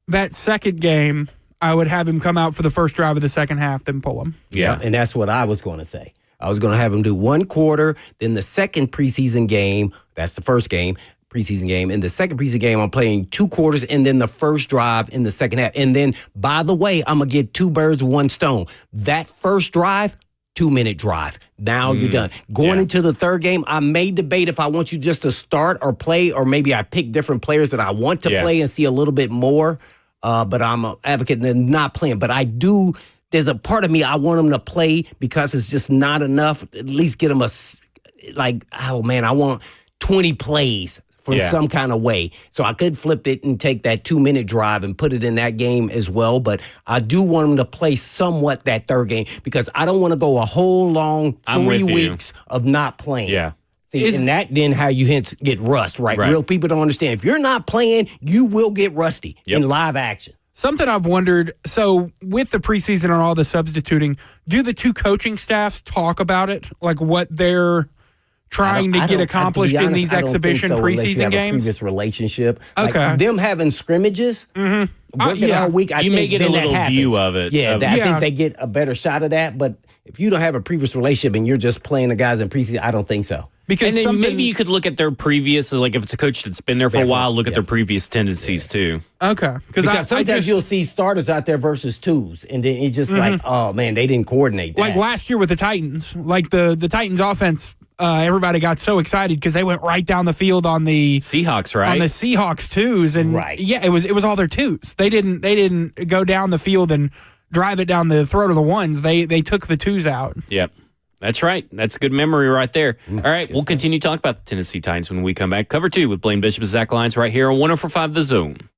That second game, I would have him come out for the first drive of the second half, then pull him. Yeah. And that's what I was going to say. I was going to have him do 1 quarter, then the second preseason game, that's the first game, preseason game. In the second preseason game, I'm playing 2 quarters and then the first drive in the second half. And then, by the way, I'm going to get 2 birds with 1 stone. That first drive, 2-minute drive. Now you're done. Going into the third game, I may debate if I want you just to start or play, or maybe I pick different players that I want to play and see a little bit more. But I'm an advocate of not playing. But I do... There's a part of me I want them to play because it's just not enough. At least get them I want 20 plays from some kind of way. So I could flip it and take that 2-minute drive and put it in that game as well. But I do want them to play somewhat that third game because I don't want to go a whole long 3 weeks of not playing. Yeah. See, and that then how you hence get rust, right? Right. Real people don't understand. If you're not playing, you will get rusty in live action. Something I've wondered, so with the preseason and all the substituting, do the two coaching staffs talk about it? Like what they're trying to get accomplished in these exhibition preseason games? Previous relationship. Okay. Like them having scrimmages, working all week, I You think may get a then that little happens. view of it. Yeah, Of- I think they get a better shot of that. But if you don't have a previous relationship and you're just playing the guys in preseason, I don't think so. Because And then maybe you could look at their previous, like if it's a coach that's been there for a while, look at their previous tendencies too. Okay. Because sometimes you'll see starters out there versus twos, and then it's just like, oh man, they didn't coordinate that. like last year with the Titans, like the Titans offense, everybody got so excited because they went right down the field on the Seahawks, right? on the Seahawks twos, and yeah, it was all their twos. They didn't go down the field and drive it down the throat of the ones. They took the twos out. Yep. That's right. That's a good memory right there. All right, we'll continue talking about the Tennessee Titans when we come back. Cover 2 with Blaine Bishop and Zach Lyons right here on 104.5 The Zone.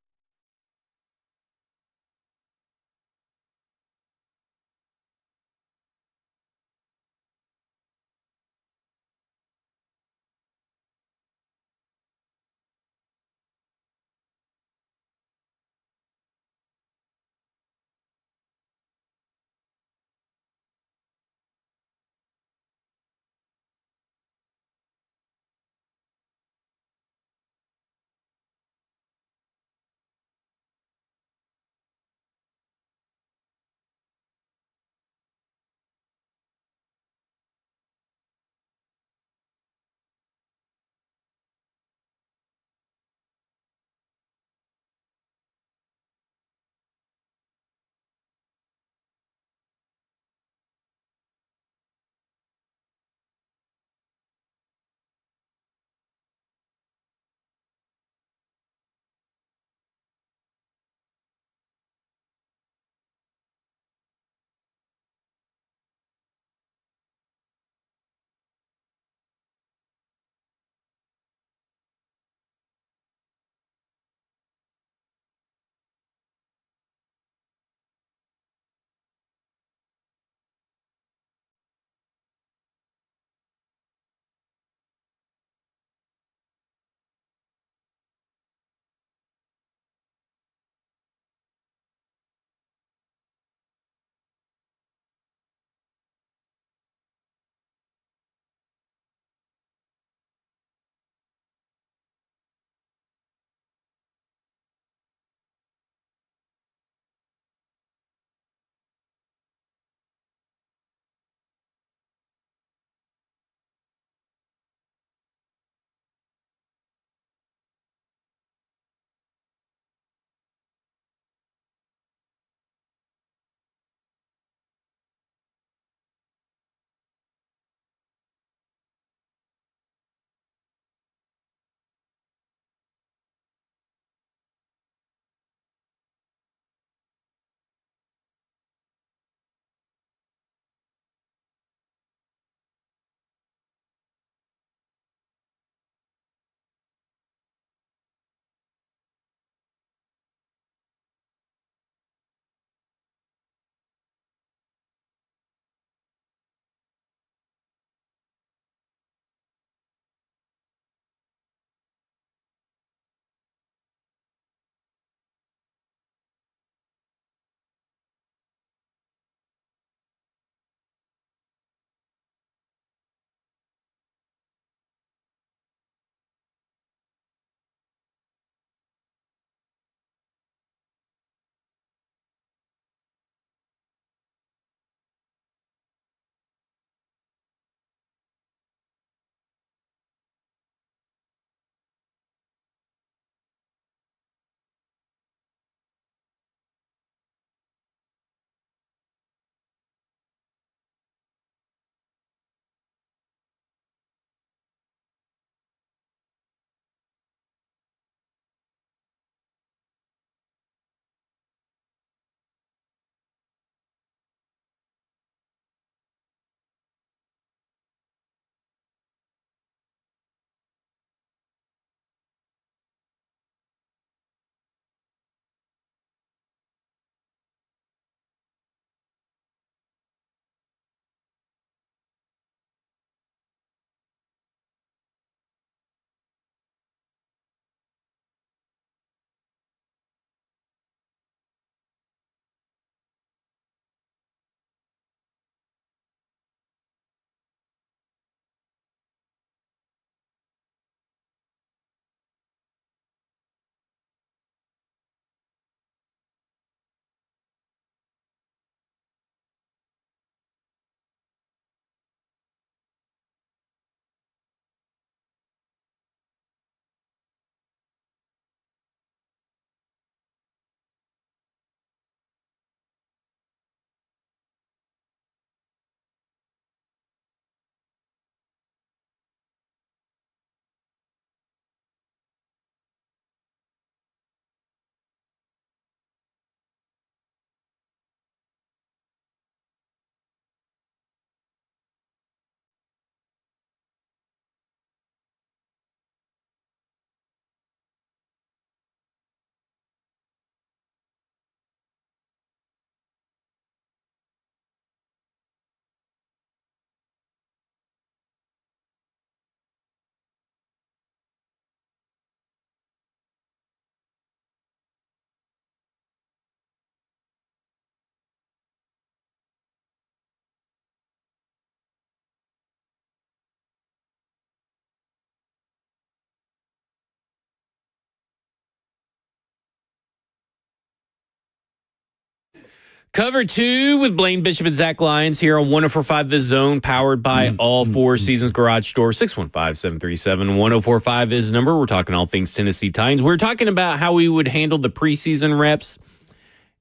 Cover 2 with Blaine Bishop and Zach Lyons here on 104.5 The Zone, powered by All Four Seasons Garage Store. 615-737-1045 is the number. We're talking all things Tennessee Titans. We're talking about how we would handle the preseason reps.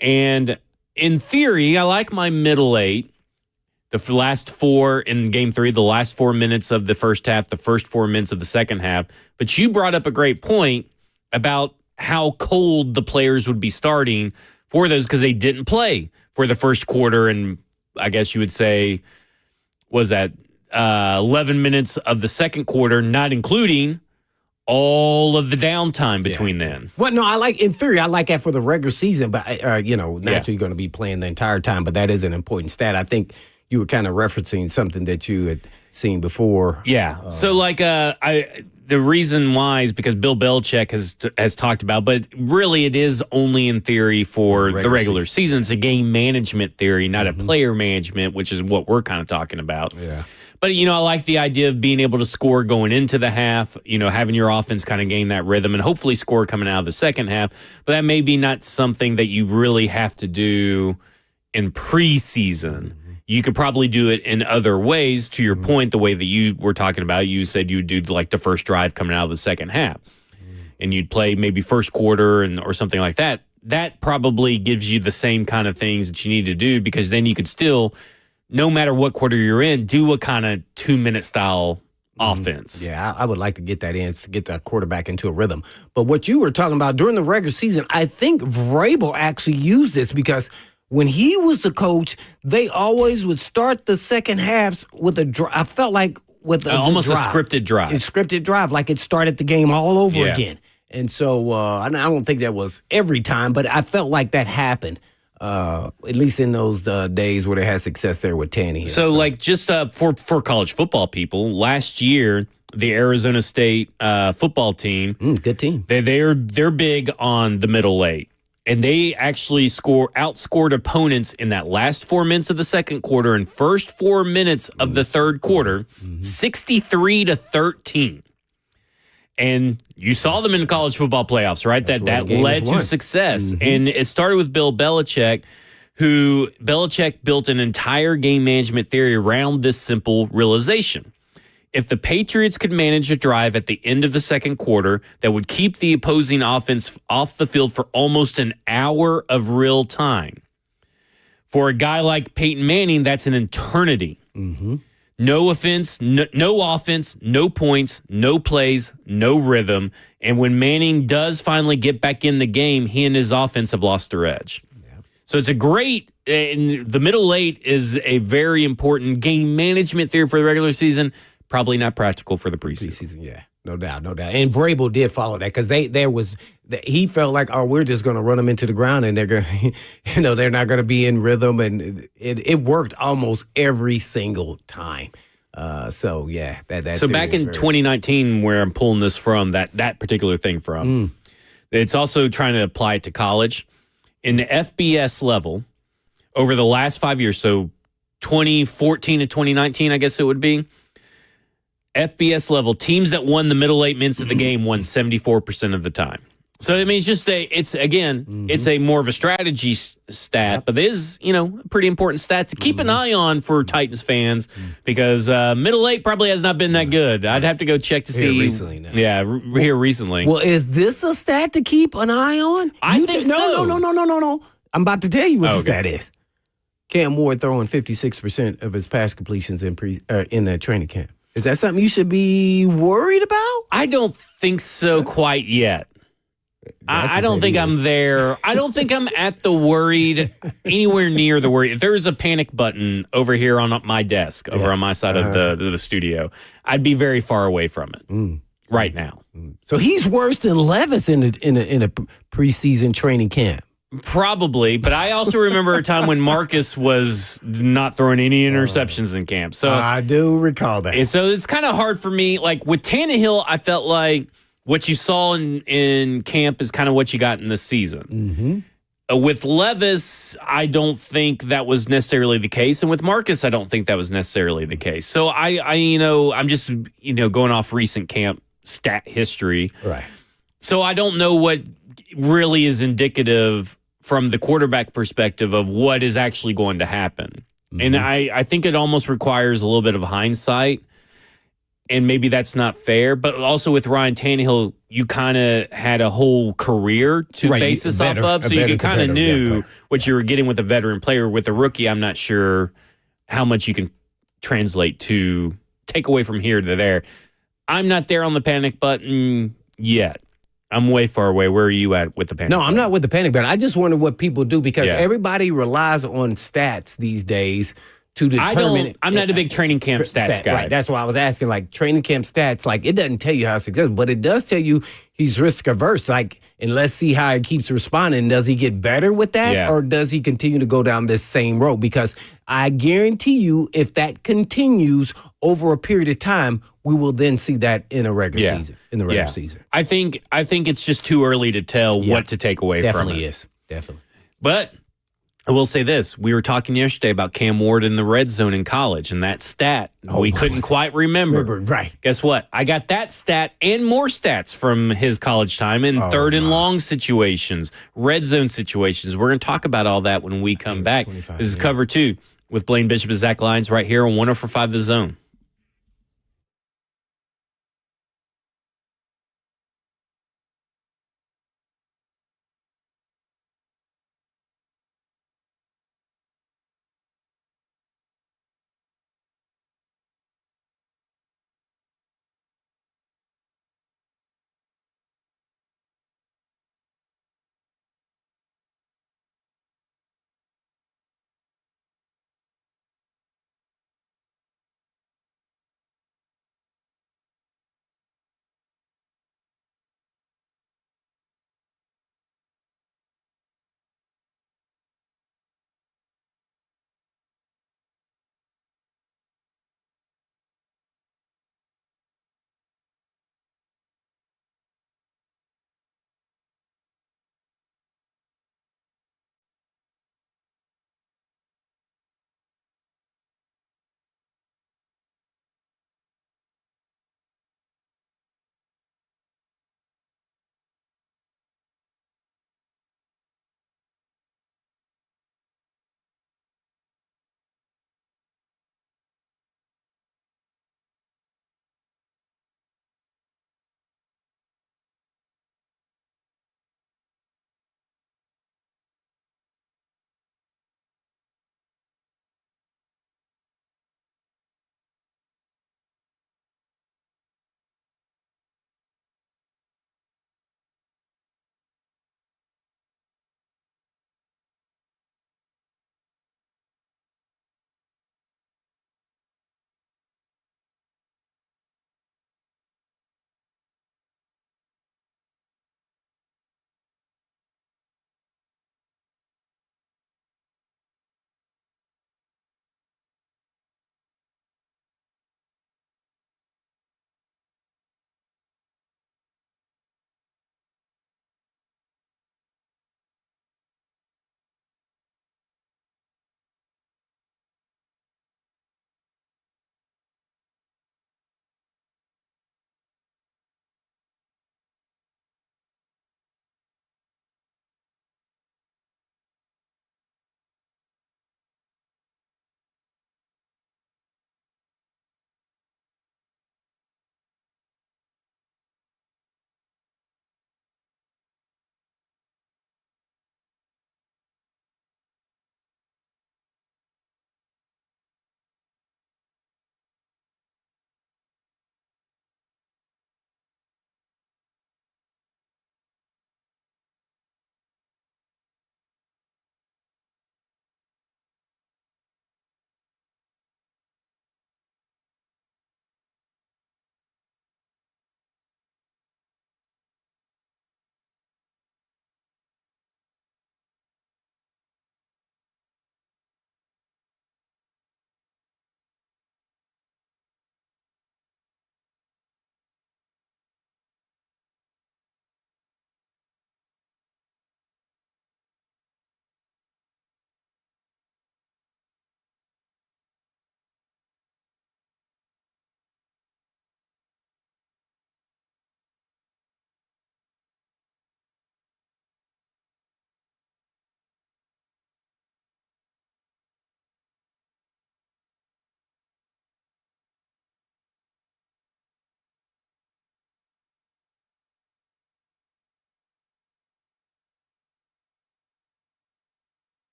And in theory, I like my middle 8. The last 4 in Game 3, the last 4 minutes of the first half, the first 4 minutes of the second half. But you brought up a great point about how cold the players would be starting for those because they didn't play for the first quarter, and I guess you would say, was that 11 minutes of the second quarter, not including all of the downtime between then. Well, no, in theory, I like that for the regular season, but, naturally you're going to be playing the entire time, but that is an important stat. I think you were kind of referencing something that you had seen before. Yeah. So, the reason why is because Bill Belichick has talked about, but really it is only in theory for the regular season. It's a game management theory, not a player management, which is what we're kind of talking about. Yeah. But, I like the idea of being able to score going into the half, having your offense kind of gain that rhythm and hopefully score coming out of the second half. But that may be not something that you really have to do in preseason. You could probably do it in other ways. To your point, the way that you were talking about, you said you would do like the first drive coming out of the second half, and you'd play maybe first quarter or something like that. That probably gives you the same kind of things that you need to do, because then you could still, no matter what quarter you're in, do a kind of 2-minute style offense. Yeah, I would like to get that in, to get that quarterback into a rhythm. But what you were talking about during the regular season, I think Vrabel actually used this because when he was the coach, they always would start the second halves with a drive. I felt like with almost a scripted drive. A scripted drive, like it started the game all over again. And so I don't think that was every time, but I felt like that happened, at least in those days where they had success there with Tannehill. So just for college football people, last year, the Arizona State football team, good team. They're big on the middle 8. And they actually outscored opponents in that last 4 minutes of the second quarter and first 4 minutes of the third quarter, 63-13. And you saw them in the college football playoffs, right? That led to success. And it started with Bill Belichick, who Belichick built an entire game management theory around this simple realization. If the Patriots could manage a drive at the end of the second quarter that would keep the opposing offense off the field for almost an hour of real time, for a guy like Peyton Manning, that's an eternity. No offense, no offense, no points, no plays, no rhythm. And when Manning does finally get back in the game, he and his offense have lost their edge. So it's a great, and the middle 8 is a very important game management theory for the regular season. Probably not practical for the preseason. Yeah, no doubt. And Vrabel did follow that because he felt like, we're just going to run them into the ground and they're going, they're not going to be in rhythm, and it worked almost every single time. So back in 2019, where I'm pulling this from, that particular thing from, it's also trying to apply it to college in the FBS level over the last 5 years. So 2014 to 2019, I guess it would be. FBS level, teams that won the middle 8 minutes of the game won 74% of the time. So I mean, it's a more of a strategy stat, but it is, a pretty important stat to keep an eye on for Titans fans, because middle 8 probably has not been that good. I'd have to go check to see. Here recently. Well, is this a stat to keep an eye on? I think so. No. I'm about to tell you what the stat is. Cam Ward throwing 56% of his pass completions in the training camp. Is that something you should be worried about? I don't think so quite yet. I don't think I'm there. I don't think I'm at the worried, anywhere near the worried. If there's a panic button over here on my desk, over on my side of the studio, I'd be very far away from it right now. So he's worse than Levis in a preseason training camp. Probably, but I also remember a time when Marcus was not throwing any interceptions in camp. So I do recall that. And so it's kind of hard for me. Like with Tannehill, I felt like what you saw in camp is kind of what you got in the season. With Levis, I don't think that was necessarily the case, and with Marcus, I don't think that was necessarily the case. So I'm just going off recent camp stat history, right? So I don't know what really is indicative from the quarterback perspective of what is actually going to happen. And I think it almost requires a little bit of hindsight. And maybe that's not fair. But also with Ryan Tannehill, you kind of had a whole career to base this off of. So you kind of knew what you were getting with a veteran player. With a rookie, I'm not sure how much you can translate to take away from here to there. I'm not there on the panic button yet. I'm way far away. Where are you at with the panic button? I'm not with the panic button. I just wonder what people do because everybody relies on stats these days to determine. I'm not a big training camp stats guy. Right. That's why I was asking, like, training camp stats, like, it doesn't tell you how successful, but it does tell you he's risk averse. Like, and let's see how he keeps responding. Does he get better with that or does he continue to go down this same road? Because I guarantee you, if that continues over a period of time, we will then see that in a regular season. In the regular season. I think it's just too early to tell what to take away from it. Definitely is. Definitely. But I will say this. We were talking yesterday about Cam Ward in the red zone in college, and that stat we couldn't quite remember. Right. Guess what? I got that stat and more stats from his college time in third and long situations, red zone situations. We're going to talk about all that when we come back. This is Cover 2 with Blaine Bishop and Zach Lyons right here on 104.5 The Zone.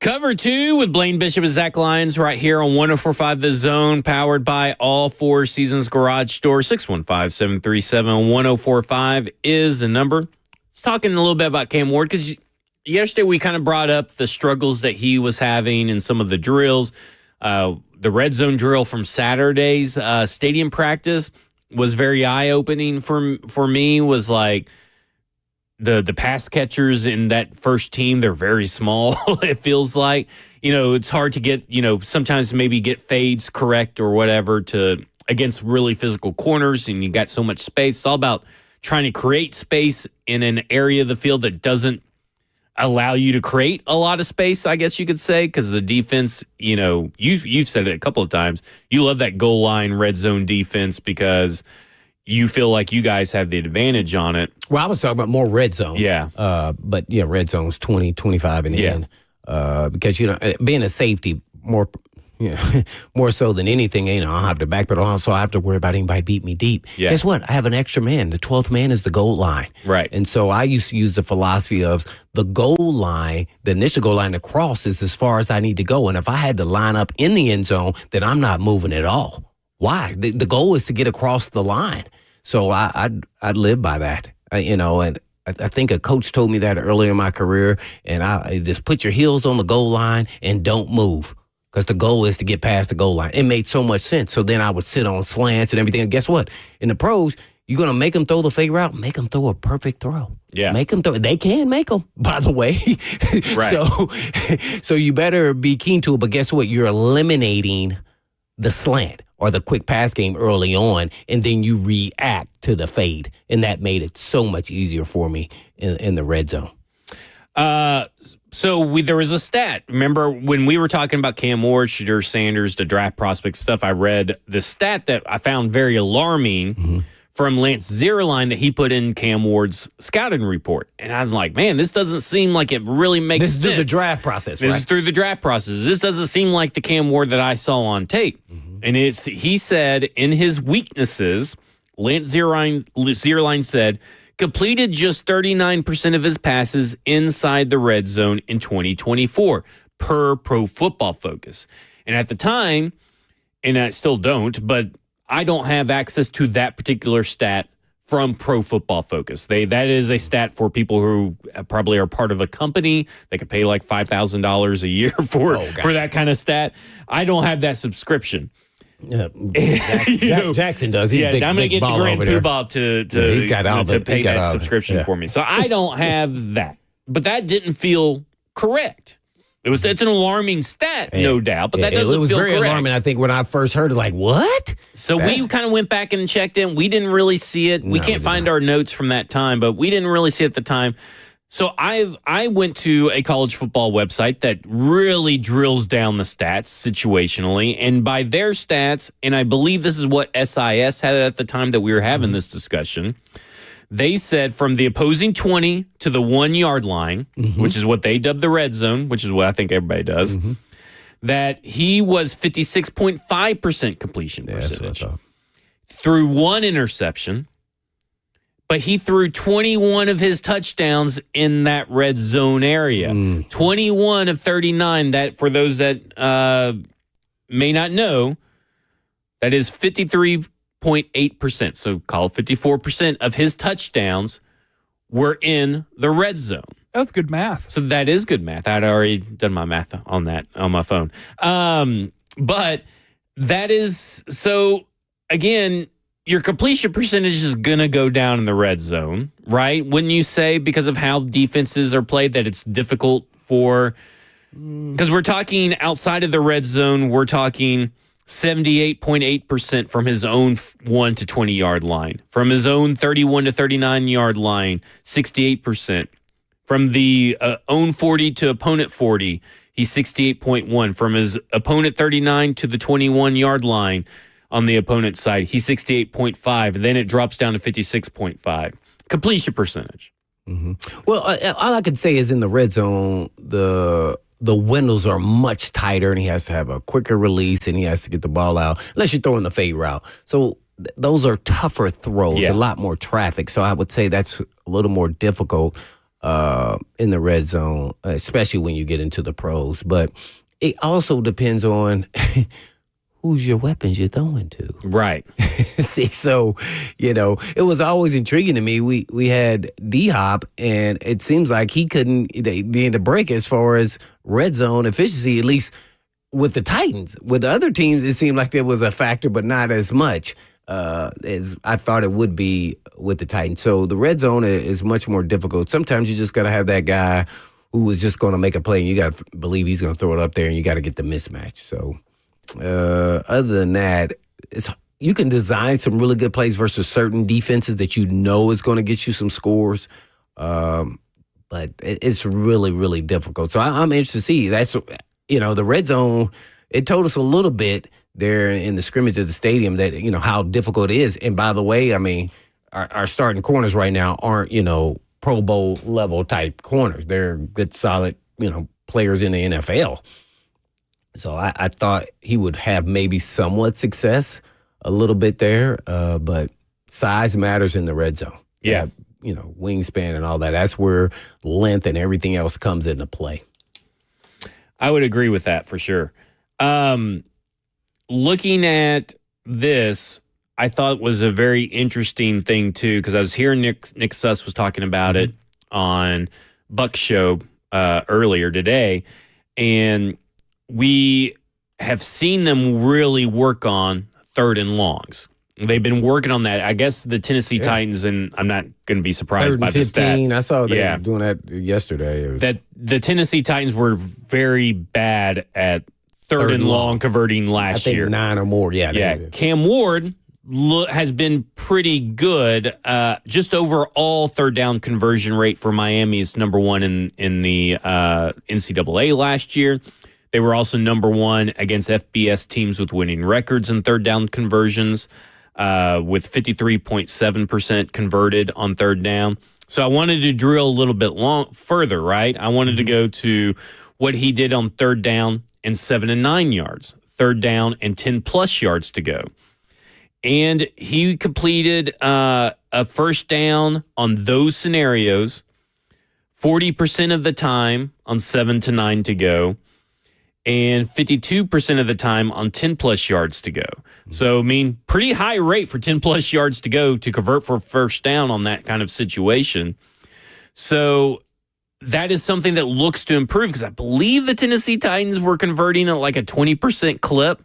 Cover 2 with Blaine Bishop and Zach Lyons right here on 104.5 The Zone, powered by all Four Seasons Garage Store. 615-737-1045 is the number. Let's talking a little bit about Cam Ward, because yesterday we kind of brought up the struggles that he was having in some of the drills. The red zone drill from Saturday's stadium practice was very eye-opening for me. Was like, the pass catchers in that first team, they're very small, it feels like. It's hard to get, sometimes maybe get fades correct or whatever against really physical corners, and you got so much space. It's all about trying to create space in an area of the field that doesn't allow you to create a lot of space, I guess you could say, because the defense, you've said it a couple of times, you love that goal line red zone defense because you feel like you guys have the advantage on it. Well, I was talking about more red zone. Yeah. But red zone's 20, 25 in the end. Because, being a safety, more so than anything, I'll have to backpedal on, so I have to worry about anybody beat me deep. Yeah. Guess what? I have an extra man. The 12th man is the goal line. Right. And so I used to use the philosophy of the goal line, the initial goal line, the cross is as far as I need to go. And if I had to line up in the end zone, then I'm not moving at all. Why? The goal is to get across the line. So I'd live by that, and I think a coach told me that earlier in my career, and I just put your heels on the goal line and don't move, because the goal is to get past the goal line. It made so much sense. So then I would sit on slants and everything. And guess what? In the pros, you're going to make them throw the fade route, make them throw a perfect throw. Yeah. Make them throw. They can make them, by the way. Right. So you better be keen to it. But guess what? You're eliminating the slant or the quick pass game early on, and then you react to the fade. And that made it so much easier for me in the red zone. So there was a stat. Remember when we were talking about Cam Ward, Shadur Sanders, the draft prospect stuff, I read the stat that I found very alarming from Lance Zierlein that he put in Cam Ward's scouting report. And I'm like, man, this doesn't seem like it really makes sense. This is through the draft process, right? This is through the draft process. This doesn't seem like the Cam Ward that I saw on tape. And he said in his weaknesses, Lance Zierlein said, completed just 39% of his passes inside the red zone in 2024 per Pro Football Focus. And at the time, and I still don't, but I don't have access to that particular stat from Pro Football Focus. That is a stat for people who probably are part of a company. They could pay like $5,000 a year for that kind of stat. I don't have that subscription. Yeah, Jackson does. He's big, I'm going to get the Grand Poobah to pay that subscription for me. So I don't have that. But that didn't feel correct. It's an alarming stat, no doubt, but that doesn't feel correct. It was very alarming, I think, when I first heard it, like, what? So we kind of went back and checked in. We didn't really see it. We can't find our notes from that time, but we didn't really see it at the time. So I went to a college football website that really drills down the stats situationally, and by their stats, and I believe this is what SIS had at the time that we were having this discussion, they said from the opposing 20 to the 1 yard line, which is what they dubbed the red zone, which is what I think everybody does, that he was 56.5% completion percentage. Threw one interception, but he threw 21 of his touchdowns in that red zone area. 21 of 39. That, for those that may not know, that is 53.8%. So call it 54% of his touchdowns were in the red zone. That's good math. So that is good math. I'd already done my math on that on my phone. But that is, so again, your completion percentage is going to go down in the red zone, right? Wouldn't you say, because of how defenses are played, that it's difficult for, because we're talking outside of the red zone, we're talking 78.8% from his own 1 to 20 yard line. From his own 31 to 39 yard line, 68%. From the own 40 to opponent 40, he's 68.1. From his opponent 39 to the 21 yard line on the opponent's side, he's 68.5. Then it drops down to 56.5. Completion percentage. Well, all I can say is in the red zone, the windows are much tighter, and he has to have a quicker release, and he has to get the ball out, unless you're throwing the fade route. So those are tougher throws, a lot more traffic. So I would say that's a little more difficult. in the red zone, especially when you get into the pros. But it also depends on who's your weapons you're throwing to. Right. See, so, it was always intriguing to me. We had D-Hop, and it seems like he couldn't be in the break as far as red zone efficiency, at least with the Titans. With the other teams, it seemed like there was a factor, but not as much as I thought it would be with the Titans. So the red zone is much more difficult. Sometimes you just got to have that guy who is just going to make a play, and you got to believe he's going to throw it up there, and you got to get the mismatch. So other than that, you can design some really good plays versus certain defenses that you know is going to get you some scores. But it's really, really difficult. So I'm interested to see. That's, the red zone, it told us a little bit there in the scrimmage at the stadium that, how difficult it is. And by the way, I mean, our starting corners right now aren't, Pro Bowl level type corners. They're good, solid, players in the NFL. So I thought he would have maybe somewhat success a little bit there, but size matters in the red zone. Yeah. Wingspan and all that. That's where length and everything else comes into play. I would agree with that for sure. Looking at this, I thought was a very interesting thing too, because I was hearing Nick Suss was talking about it on Buck's show earlier today, and we have seen them really work on third and longs. They've been working on that. I guess the Tennessee Titans, and I'm not going to be surprised by this stat. I saw they were doing that yesterday. That the Tennessee Titans were very bad at third and long converting last year. 9 or more. Yeah. Cam Ward has been pretty good. Just overall third down conversion rate for Miami is number one in the NCAA last year. They were also number one against FBS teams with winning records in third down conversions, with 53.7% converted on third down. So I wanted to drill a little bit further, right? I wanted to go to what he did on third down and 7 and 9 yards, third down and 10+ yards to go. And he completed a first down on those scenarios 40% of the time on 7 to 9 to go, and 52% of the time on 10+ yards to go. So, I mean, pretty high rate for 10+ yards to go to convert for first down on that kind of situation. So that is something that looks to improve, because I believe the Tennessee Titans were converting at like a 20% clip.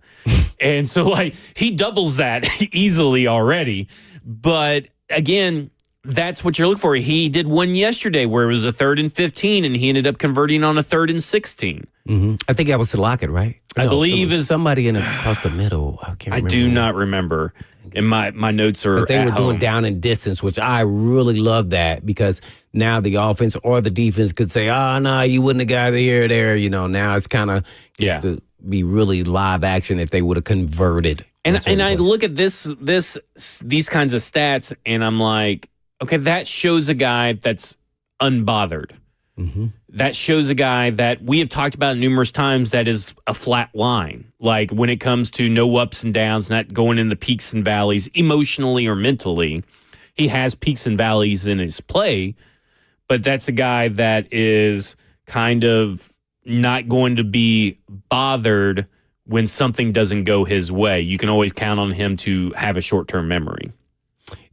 And so, like, he doubles that easily already. But again, that's what you're looking for. He did one yesterday where it was a 3rd and 15, and he ended up converting on a 3rd and 16. Mm-hmm. I think that was to Lockett, right? I believe is somebody across the middle. I can't remember. I do not remember. And my notes are. They were home. doing down and distance, which I really love that, because now the offense or the defense could say, "Oh no, you wouldn't have got it here or there." Now it's kind of to be really live action if they would have converted. And I look at these kinds of stats, and I'm like, okay, that shows a guy that's unbothered. Mm-hmm. That shows a guy that we have talked about numerous times that is a flat line. Like when it comes to no ups and downs, not going in the peaks and valleys emotionally or mentally. He has peaks and valleys in his play, but that's a guy that is kind of not going to be bothered when something doesn't go his way. You can always count on him to have a short-term memory.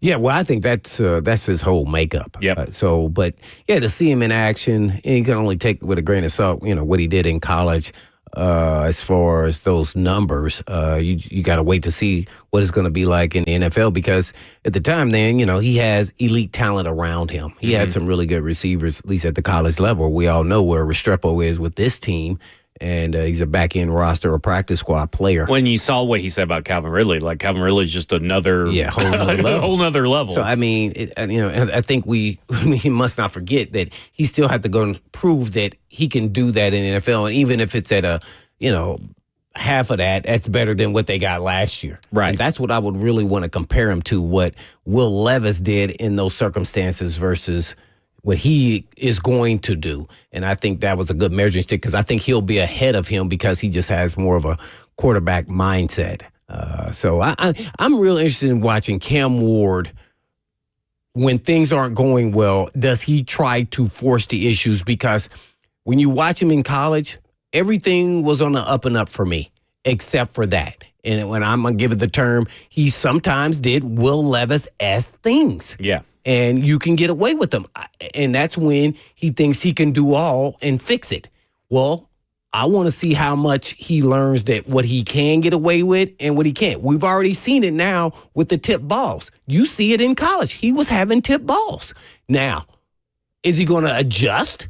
Yeah, well, I think that's his whole makeup. Yep. But to see him in action, and you can only take with a grain of salt, what he did in college. As far as those numbers, you got to wait to see what it's going to be like in the NFL, because at the time then, he has elite talent around him. He had some really good receivers, at least at the college level. We all know where Restrepo is with this team. And he's a back-end roster or practice squad player. When you saw what he said about Calvin Ridley, like Calvin Ridley's just another whole nother level. So, I mean, I think we must not forget that he still has to go and prove that he can do that in the NFL. And even if it's at a, half of that, that's better than what they got last year. Right. And that's what I would really want to compare him to, what Will Levis did in those circumstances versus what he is going to do. And I think that was a good measuring stick, because I think he'll be ahead of him because he just has more of a quarterback mindset. So I'm real interested in watching Cam Ward when things aren't going well, does he try to force the issues? Because when you watch him in college, everything was on the up and up for me, except for that. And when I'm going to give it the term, he sometimes did Will Levis-esque things. Yeah. And you can get away with them. And that's when he thinks he can do all and fix it. Well, I want to see how much he learns that what he can get away with and what he can't. We've already seen it now with the tip balls. You see it in college. He was having tip balls. Now, is he going to adjust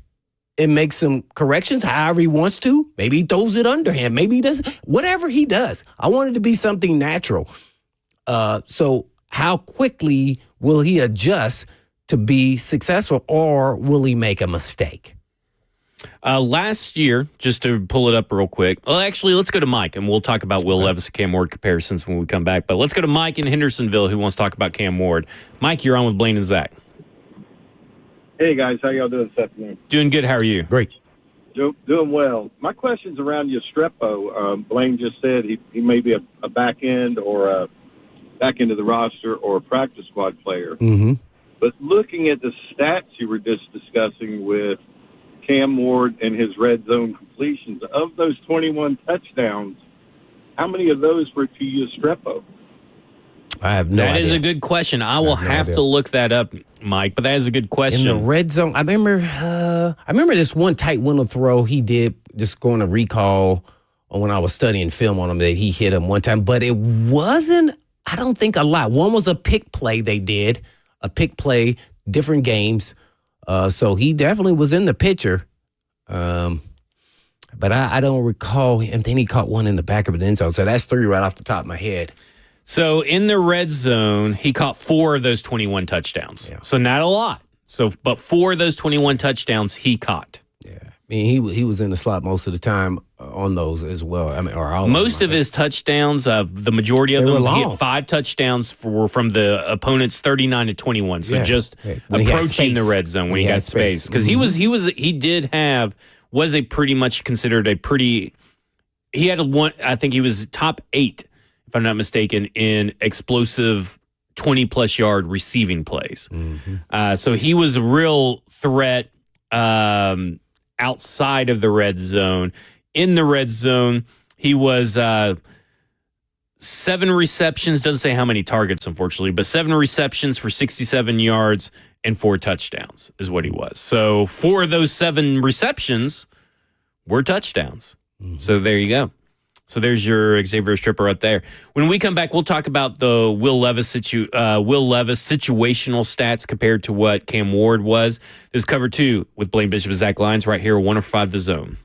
and make some corrections however he wants to? Maybe he throws it underhand. Maybe he does. Whatever he does, I want it to be something natural. So how quickly will he adjust to be successful, or will he make a mistake? Last year, just to pull it up real quick. Well, actually, let's go to Mike, and we'll talk about Will Levis and Cam Ward comparisons when we come back. But let's go to Mike in Hendersonville, who wants to talk about Cam Ward. Mike, you're on with Blaine and Zach. Hey, guys. How y'all doing this afternoon? Doing good. How are you? Great. Doing well. My question's around Yestrepo. Blaine just said he may be a back end or a back into the roster or a practice squad player. Mm-hmm. But looking at the stats you were just discussing with Cam Ward and his red zone completions, of those 21 touchdowns, how many of those were to Yestrepo? I have no idea. That is a good question. I will have to look that up, Mike, but that is a good question. In the red zone, I remember this one tight window throw he did, just going to recall when I was studying film on him, that he hit him one time, but it wasn't, I don't think, a lot. One was a pick play they did, a pick play, different games. So he definitely was in the picture. But I don't recall. And then he caught one in the back of the end zone. So that's 3 right off the top of my head. So in the red zone, he caught 4 of those 21 touchdowns. Yeah. So not a lot. But 4 of those 21 touchdowns he caught. Yeah. I mean, he was in the slot most of the time on those as well. I mean, or all most of his touchdowns, the majority of them, he had 5 touchdowents from the opponent's 39 to 21. So just approaching the red zone when he had space, because he was a pretty much considered a pretty. He had one. I think he was top 8, if I'm not mistaken, in explosive 20-plus yard receiving plays. Mm-hmm. So he was a real threat outside of the red zone. In the red zone, he was 7 receptions, doesn't say how many targets, unfortunately, but 7 receptions for 67 yards and 4 touchdowns is what he was. So 4 of those 7 receptions were touchdowns. Mm-hmm. So there you go. So there's your Xavier Stripper right there. When we come back, we'll talk about the Will Levis situational stats compared to what Cam Ward was. This is Cover 2 with Blaine Bishop and Zach Lyons right here at 105 The Zone.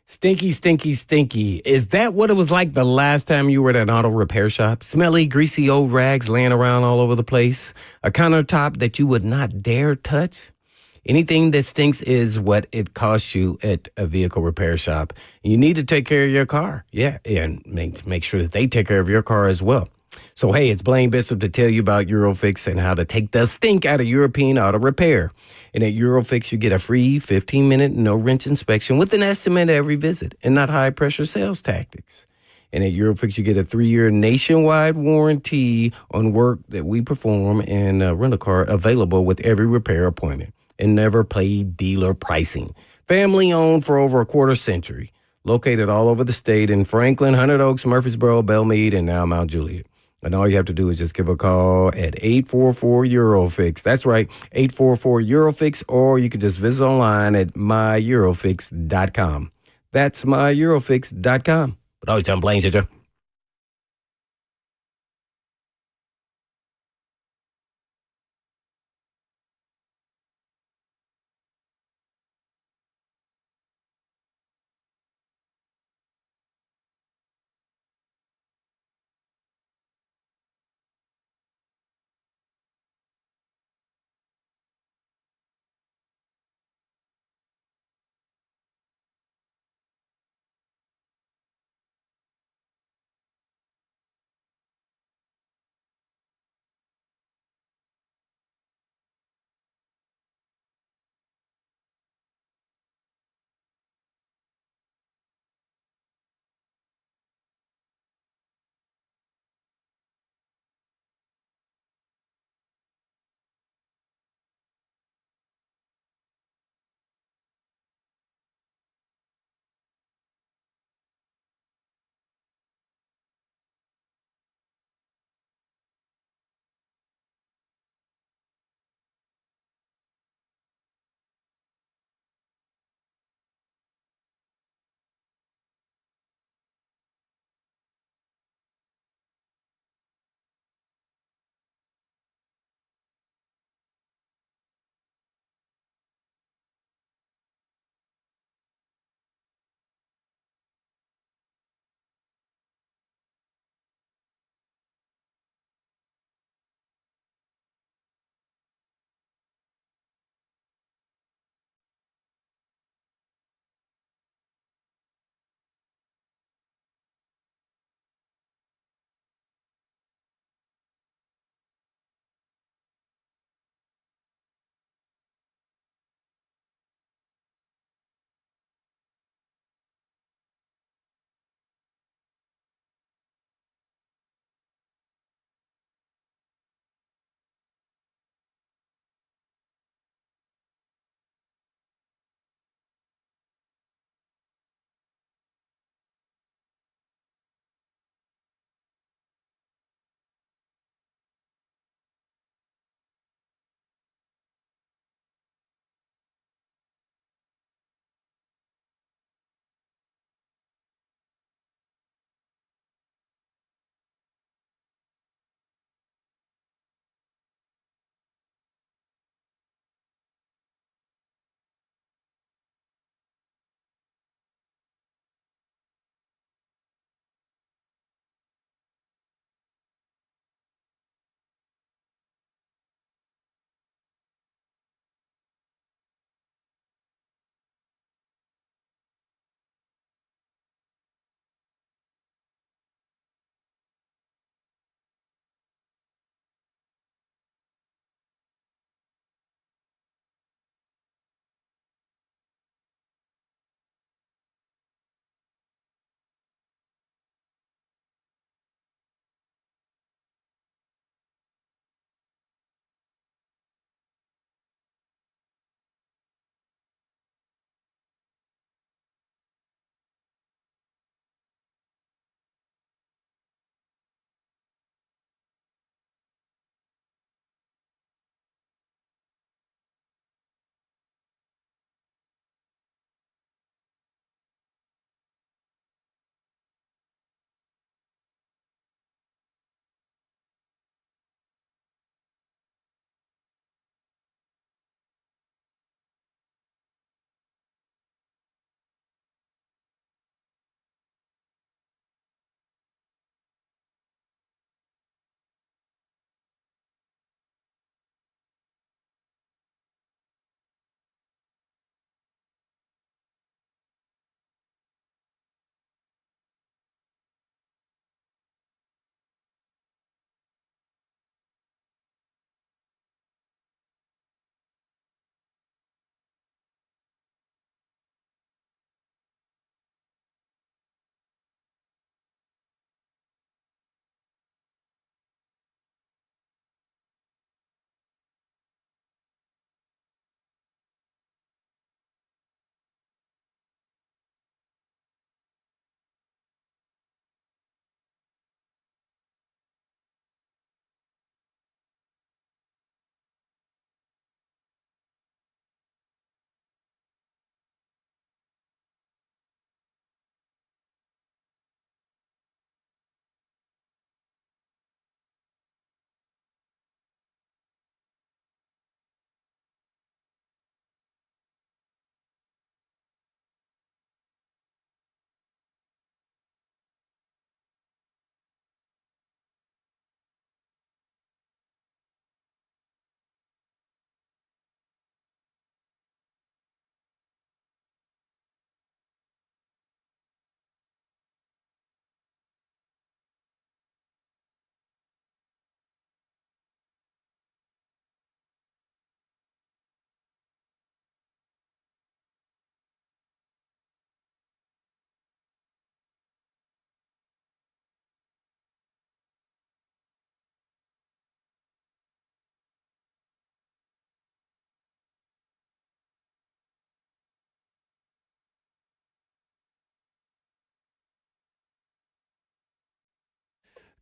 Stinky, stinky, stinky. Is that what it was like the last time you were at an auto repair shop? Smelly, greasy old rags laying around all over the place? A countertop that you would not dare touch? Anything that stinks is what it costs you at a vehicle repair shop. You need to take care of your car. Yeah, and make sure that they take care of your car as well. So, hey, it's Blaine Bishop to tell you about Eurofix and how to take the stink out of European auto repair. And at Eurofix, you get a free 15-minute no-wrench inspection with an estimate every visit and not high-pressure sales tactics. And at Eurofix, you get a 3-year nationwide warranty on work that we perform and a rental car available with every repair appointment. And never pay dealer pricing. Family-owned for over a quarter century. Located all over the state in Franklin, Hundred Oaks, Murfreesboro, Belmead, and now Mount Juliet. And all you have to do is just give a call at 844-EUROFIX. That's right, 844-EUROFIX, or you can just visit online at myEurofix.com. That's myEurofix.com. But always tell Blaine, sister.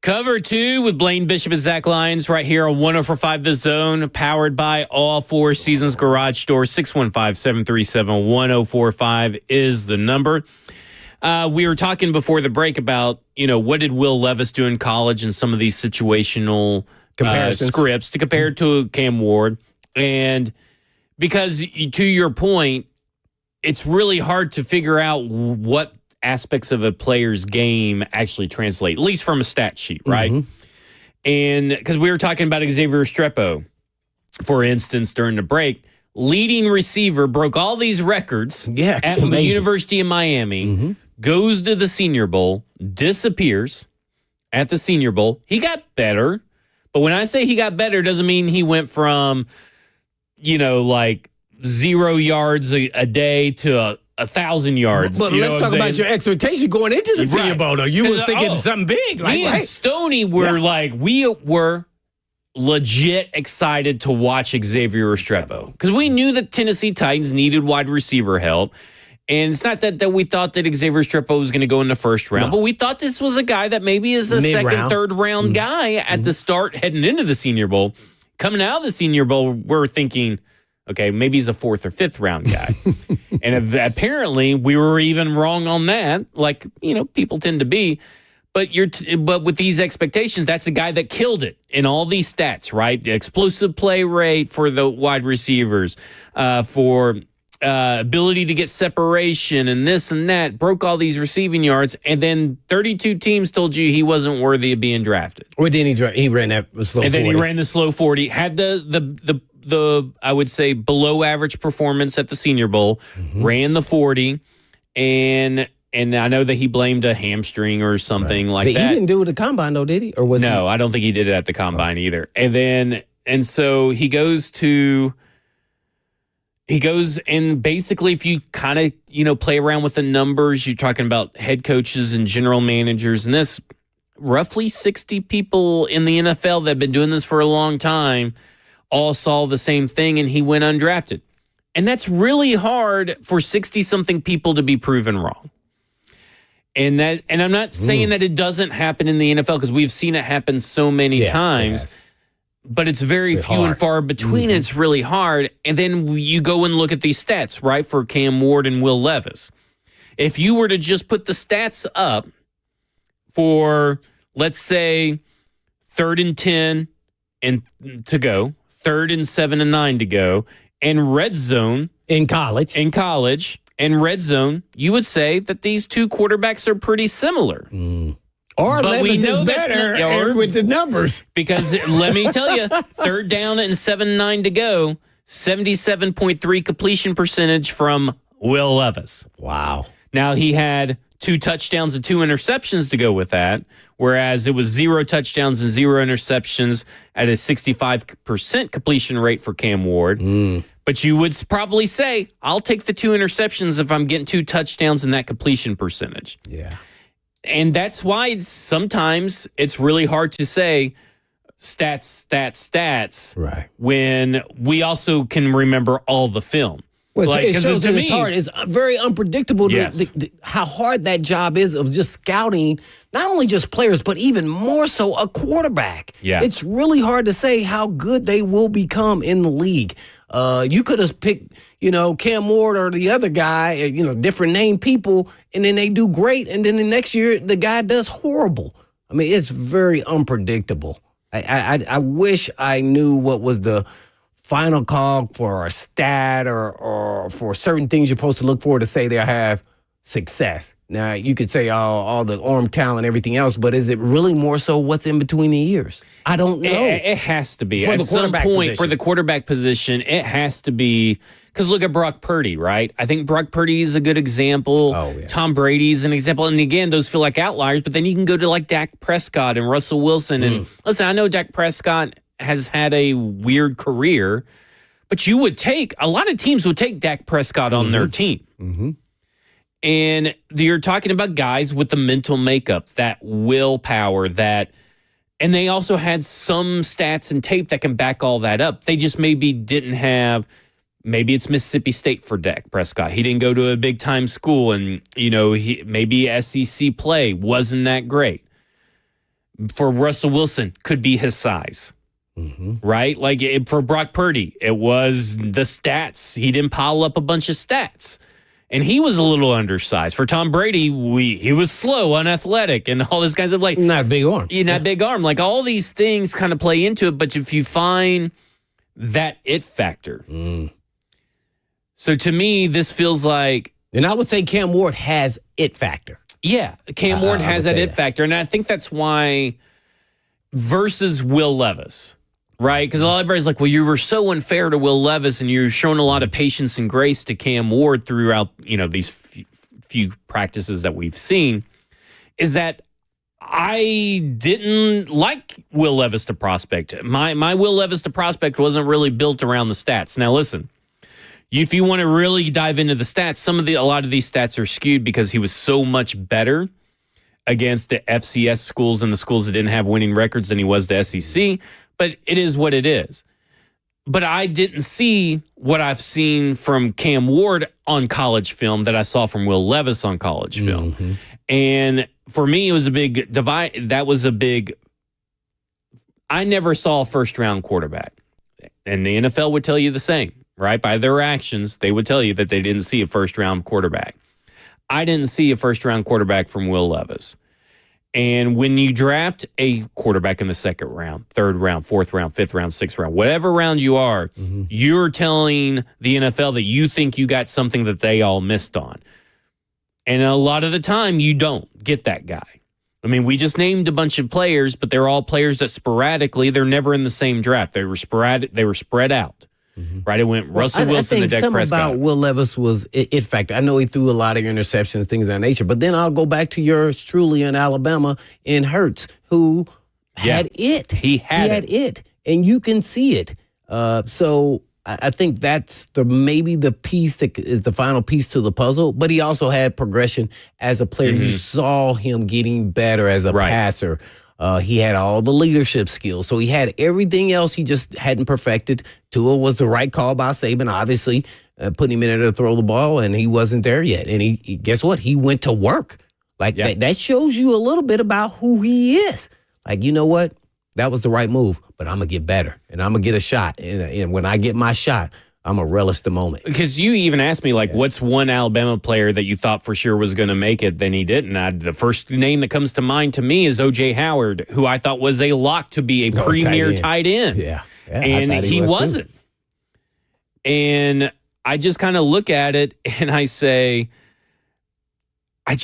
Cover 2 with Blaine Bishop and Zach Lyons right here on 104.5 The Zone, powered by All Four Seasons Garage Store. 615-737-1045 is the number. We were talking before the break about, what did Will Levis do in college and some of these situational scripts to compare to Cam Ward. And because, to your point, it's really hard to figure out what aspects of a player's game actually translate, at least from a stat sheet, right? Mm-hmm. And because we were talking about Xavier Restrepo, for instance, during the break, leading receiver, broke all these records at the University of Miami, goes to the Senior Bowl, disappears at the Senior Bowl. He got better, but when I say he got better, it doesn't mean he went from, 0 yards a day to 1,000 yards. But let's talk about your expectation going into the Senior Bowl, though. You was thinking something big. Me and Stoney were we were legit excited to watch Xavier Restrepo because we knew that Tennessee Titans needed wide receiver help. And it's not that we thought that Xavier Restrepo was going to go in the first round, but we thought this was a guy that maybe is a second, third round guy at the start heading into the Senior Bowl. Coming out of the Senior Bowl, we're thinking, okay, maybe he's a fourth or fifth round guy. And apparently we were even wrong on that, like, people tend to be. But but with these expectations, that's a guy that killed it in all these stats, right? The explosive play rate for the wide receivers, for ability to get separation and this and that, broke all these receiving yards, and then 32 teams told you he wasn't worthy of being drafted. Or didn't he ran that slow 40. And then he ran the slow 40, had the I would say below average performance at the Senior Bowl, ran the 40, and I know that he blamed a hamstring or something like that. He didn't do it at the combine though, did he? Or was No, I don't think he did it at the combine either. And so he goes and basically if you kind of, play around with the numbers, you're talking about head coaches and general managers and this, roughly 60 people in the NFL that have been doing this for a long time all saw the same thing, and he went undrafted. And that's really hard for 60-something people to be proven wrong. And I'm not saying that it doesn't happen in the NFL because we've seen it happen so many times, but it's very few and far between. It's really hard. And then you go and look at these stats, right, for Cam Ward and Will Levis. If you were to just put the stats up for, let's say, 3rd and 10 and to go, 3rd and 7 and 9 to go, and red zone in college, and red zone, you would say that these two quarterbacks are pretty similar. Or Levis is better with the numbers. Because let me tell you, 3rd down and 7-9 to go, 77.3 completion percentage from Will Levis. Wow. Now he had 2 touchdowns and 2 interceptions to go with that, whereas it was 0 touchdowns and 0 interceptions at a 65% completion rate for Cam Ward. But you would probably say, I'll take the 2 interceptions if I'm getting 2 touchdowns and that completion percentage. Yeah. And that's why sometimes it's really hard to say stats, right, when we also can remember all the film. Well, it shows that it's hard. It's very unpredictable how hard that job is of just scouting, not only just players, but even more so a quarterback. Yeah. It's really hard to say how good they will become in the league. You could have picked, Cam Ward or the other guy, different name people, and then they do great, and then the next year the guy does horrible. I mean, it's very unpredictable. I wish I knew what was the final call for a stat or for certain things you're supposed to look for to say they have success. Now, you could say all the arm talent, everything else, but is it really more so what's in between the ears? I don't know. It has to be. At some point, for the quarterback position, it has to be. Because look at Brock Purdy, right? I think Brock Purdy is a good example. Oh, yeah. Tom Brady's an example. And again, those feel like outliers, but then you can go to like Dak Prescott and Russell Wilson. And listen, I know Dak Prescott has had a weird career, but a lot of teams would take Dak Prescott on their team. And you're talking about guys with the mental makeup, that willpower, and they also had some stats and tape that can back all that up. They just maybe didn't have, maybe it's Mississippi State for Dak Prescott. He didn't go to a big time school and, maybe SEC play wasn't that great. for Russell Wilson could be his size. Right? Like for Brock Purdy, it was the stats. He didn't pile up a bunch of stats. And he was a little undersized. For Tom Brady, he was slow, unathletic, and all these kinds of like Not a big arm. Not big arm. Like all these things kind of play into it. But if you find that it factor. So to me, this feels like. And I would say Cam Ward has it factor. Yeah, Cam Ward has that it factor. And I think that's why versus Will Levis. Right? Because a lot of everybody's like, well, you were so unfair to Will Levis and you're showing a lot of patience and grace to Cam Ward throughout, these few practices that we've seen, is that I didn't like Will Levis to prospect. My Will Levis to prospect wasn't really built around the stats. Now, listen, if you want to really dive into the stats, a lot of these stats are skewed because he was so much better against the FCS schools and the schools that didn't have winning records than he was the SEC. But it is what it is. But I didn't see what I've seen from Cam Ward on college film that I saw from Will Levis on college film. And for me, it was a big divide. I never saw a first-round quarterback. And the NFL would tell you the same, right? By their actions, they would tell you that they didn't see a first-round quarterback. I didn't see a first-round quarterback from Will Levis. And when you draft a quarterback in the second round, third round, fourth round, fifth round, sixth round, whatever round you are, you're telling the NFL that you think you got something that they all missed on. And a lot of the time, you don't get that guy. I mean, we just named a bunch of players, but they're all players that sporadically, they're never in the same draft. They were sporadic. They were spread out. Right, it went Russell Wilson to Dak Prescott. Something about Will Levis was it factor. I know he threw a lot of interceptions, things of that nature. But then I'll go back to yours truly in Alabama in Hurts, who had it. He had it, and you can see it. So I think that's maybe the piece that is the final piece to the puzzle. But he also had progression as a player. You saw him getting better as a passer. He had all the leadership skills. So he had everything else he just hadn't perfected. Tua was the right call by Saban, obviously, putting him in there to throw the ball, and he wasn't there yet. And he guess what? He went to work. Like that shows you a little bit about who he is. Like, you know what? That was the right move, but I'm going to get better, and I'm going to get a shot. And when I get my shot, I'm going to relish the moment. Because you even asked me, what's one Alabama player that you thought for sure was going to make it, then he didn't. The first name that comes to mind to me is O.J. Howard, who I thought was a lock to be a premier tight end. Yeah. And he wasn't. Too. And I just kind of look at it and I say, at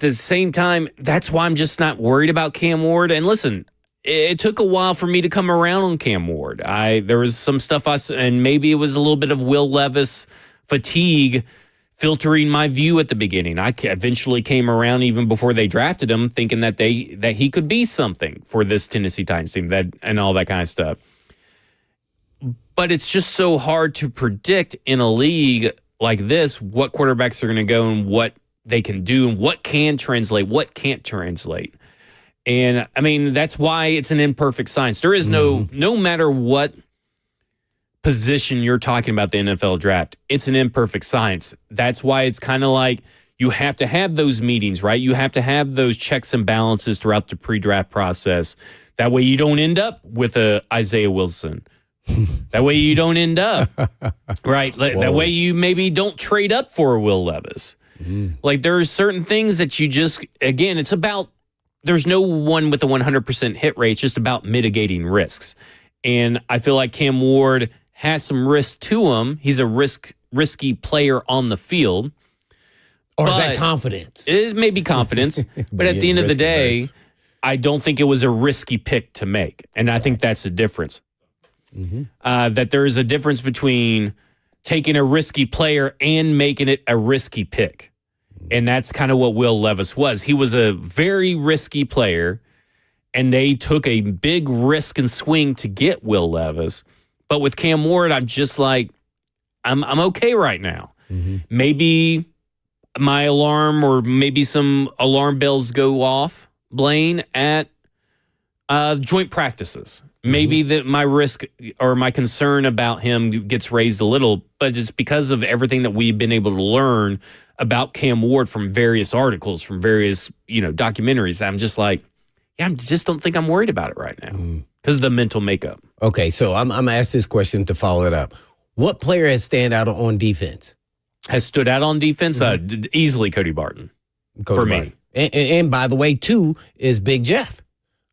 the same time, that's why I'm just not worried about Cam Ward. And listen, it took a while for me to come around on Cam Ward. There was some stuff and maybe it was a little bit of Will Levis fatigue filtering my view at the beginning. I eventually came around even before they drafted him, thinking that he could be something for this Tennessee Titans team and all that kind of stuff. But it's just so hard to predict in a league like this what quarterbacks are going to go and what they can do and what can translate, what can't translate. And, I mean, that's why it's an imperfect science. There is no matter what position you're talking about the NFL draft, it's an imperfect science. That's why it's kind of like you have to have those meetings, right? You have to have those checks and balances throughout the pre-draft process. That way you don't end up with a Isaiah Wilson. That way you don't end up, right? That way you maybe don't trade up for a Will Levis. Like there are certain things that you just, again, it's about, there's no one with a 100% hit rate. It's just about mitigating risks. And I feel like Cam Ward has some risk to him. He's a risky player on the field. Or is that confidence? It may be confidence. but at the end of the day, I don't think it was a risky pick to make. And I think that's the difference. That there is a difference between taking a risky player and making it a risky pick. And that's kind of what Will Levis was. He was a very risky player, and they took a big risk and swing to get Will Levis. But with Cam Ward, I'm just like, I'm okay right now. Maybe my alarm or maybe some alarm bells go off, Blaine, at joint practices. Maybe my risk or my concern about him gets raised a little, but it's because of everything that we've been able to learn about Cam Ward from various articles, from various, documentaries. I'm just like, I just don't think I'm worried about it right now because of the mental makeup. Okay, so I'm going to ask this question to follow it up. What player has stand out on defense? Has stood out on defense? Easily Cody Barton for me. And by the way, too, is Big Jeff.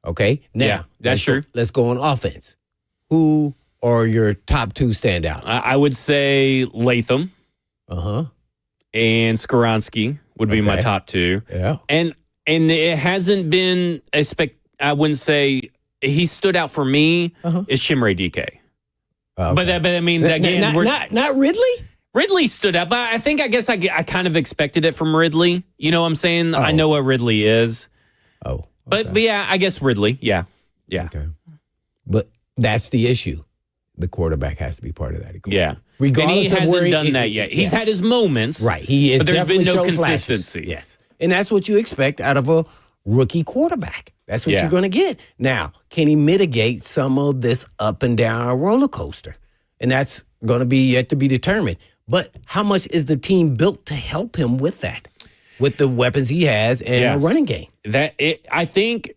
Okay? Now, Yeah, that's true. Let's go on offense. Who are your top two standout? I would say Latham and Skoronski would be my top two. Yeah. And it hasn't been I wouldn't say he stood out for me is Chimere DK. Okay. But I mean, again, not Ridley? Ridley stood out, but I guess I kind of expected it from Ridley. You know what I'm saying? I know what Ridley is. Oh. Okay. But yeah, I guess Ridley. Yeah. Okay. But that's the issue. The quarterback has to be part of that equation. Yeah. Regardless and he hasn't of done that yet. He's had his moments. Right. He is. But there's been no definitely shown consistency. flashes. Yes. And that's what you expect out of a rookie quarterback. That's what you're going to get. Now, can he mitigate some of this up and down roller coaster? And that's going to be yet to be determined. But how much is the team built to help him with that? With the weapons he has and a running game. I think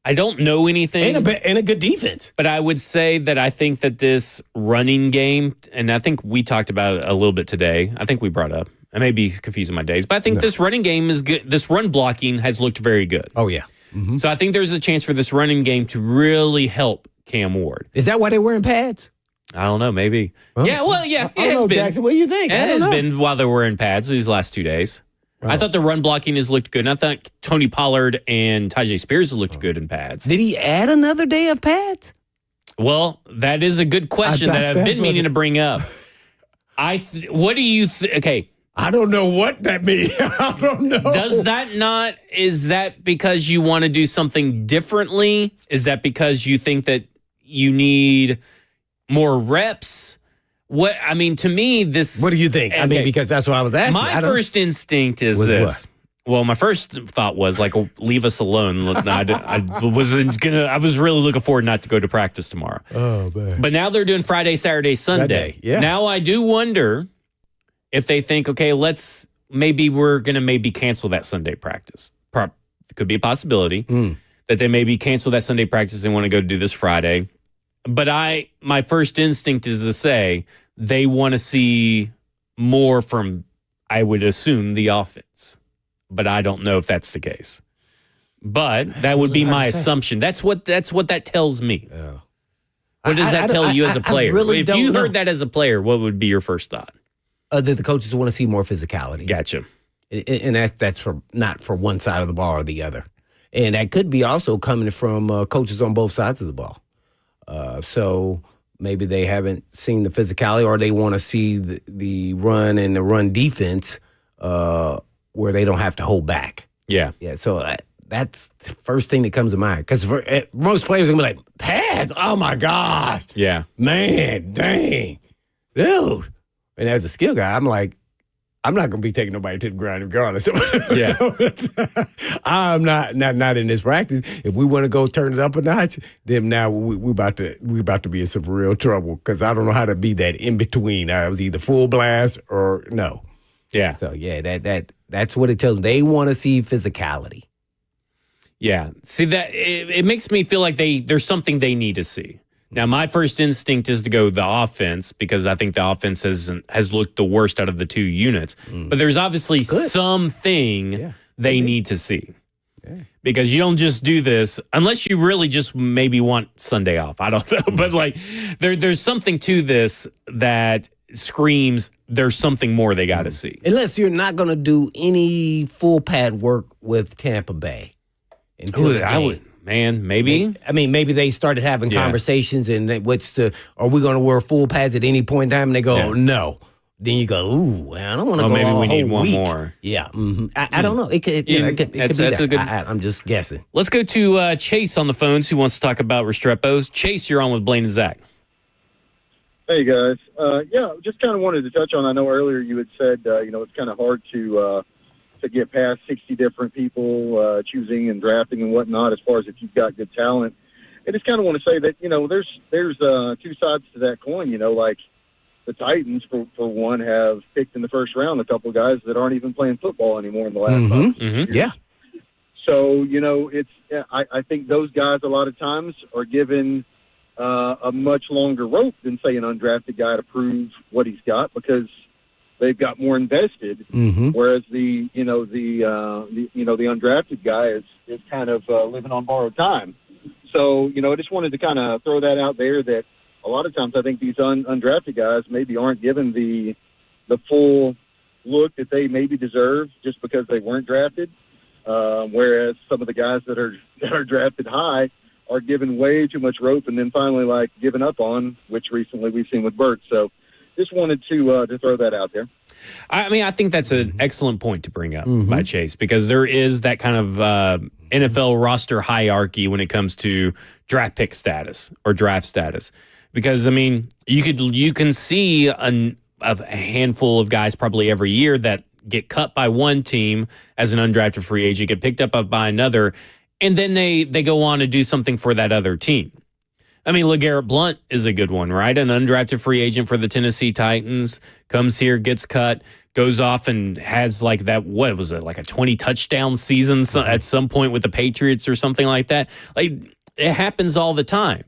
I don't know anything. And a good defense. But I would say that I think that this running game, and I think we talked about it a little bit today. I think we brought up. I may be confusing my days, but I think this running game is good. This run blocking has looked very good. Oh, yeah. Mm-hmm. So I think there's a chance for this running game to really help Cam Ward. Is that why they're wearing pads? I don't know, maybe. Huh? Yeah, well, yeah. I don't know, Jackson, what do you think? It has been while they were in pads these last 2 days. I thought the run blocking has looked good. And I thought Tony Pollard and Tajay Spears have looked good in pads. Did he add another day of pads? Well, that is a good question that I've been meaning to bring up. What do you okay. I don't know what that means. I don't know. Is that because you want to do something differently? Is that because you think that you need more reps? To me, this... What do you think? Okay. Because that's what I was asking. My first instinct is this. What? Well, my first thought was leave us alone. I was really looking forward not to go to practice tomorrow. Oh, man. But now they're doing Friday, Saturday, Sunday. Yeah. Now I do wonder if they think, okay, we're going to cancel that Sunday practice. Could be a possibility that they maybe cancel that Sunday practice and want to go do this Friday. But my first instinct is to say they want to see more from, I would assume, the offense. But I don't know if that's the case. But that would be my assumption. That's what that tells me. Yeah. What does that tell you as a player? If you heard that as a player, what would be your first thought? That the coaches want to see more physicality. Gotcha. And that's not for one side of the ball or the other. And that could be also coming from coaches on both sides of the ball. So maybe they haven't seen the physicality, or they want to see the run and the run defense where they don't have to hold back. Yeah. Yeah. So that's the first thing that comes to mind. Because most players are going to be like, pads? Oh, my gosh. Yeah. Man, dang. Dude. And as a skill guy, I'm like, I'm not going to be taking nobody to the ground regardless. Yeah. I'm not in this practice. If we want to go turn it up a notch, then now we about to be in some real trouble, because I don't know how to be that in between. I was either full blast or no. Yeah. So yeah, that's what it tells them. They want to see physicality. Yeah. See, that it makes me feel like there's something they need to see. Now, my first instinct is to go the offense, because I think the offense has looked the worst out of the two units. But there's obviously something they need to see. Yeah. Because you don't just do this unless you really just maybe want Sunday off. I don't know. But there's something to this that screams there's something more they got to see. Unless you're not going to do any full pad work with Tampa Bay. Maybe. Maybe they started having conversations, and are we going to wear full pads at any point in time? And they go, no. Then you go, ooh, I don't want to go maybe all we need whole one week. more. Yeah. Mm-hmm. I don't know. It could be that. I'm just guessing. Let's go to Chase on the phones, who wants to talk about Restrepo's. Chase, you're on with Blaine and Zach. Hey, guys. Just kind of wanted to touch on, I know earlier you had said, it's kind of hard to get past 60 different people choosing and drafting and whatnot, as far as if you've got good talent. I just kind of want to say that, there's two sides to that coin. Like the Titans, for one, have picked in the first round a couple of guys that aren't even playing football anymore in the last 5 years. Yeah. So, I think those guys a lot of times are given a much longer rope than, say, an undrafted guy to prove what he's got because they've got more invested. Mm-hmm. Whereas the undrafted guy is kind of living on borrowed time. So, I just wanted to kind of throw that out there that a lot of times I think these undrafted guys maybe aren't given the full look that they maybe deserve just because they weren't drafted. Whereas some of the guys that are drafted high are given way too much rope and then finally given up on, which recently we've seen with Burt. So just wanted to throw that out there. I mean, I think that's an excellent point to bring up by Chase because there is that kind of NFL roster hierarchy when it comes to draft pick status or draft status. Because I mean, you can see a handful of guys probably every year that get cut by one team as an undrafted free agent, get picked up by another, and then they go on to do something for that other team. I mean, LeGarrette Blount is a good one, right? An undrafted free agent for the Tennessee Titans, comes here, gets cut, goes off and has like that, what was it, like a 20 touchdown season at some point with the Patriots or something like that. Like, it happens all the time.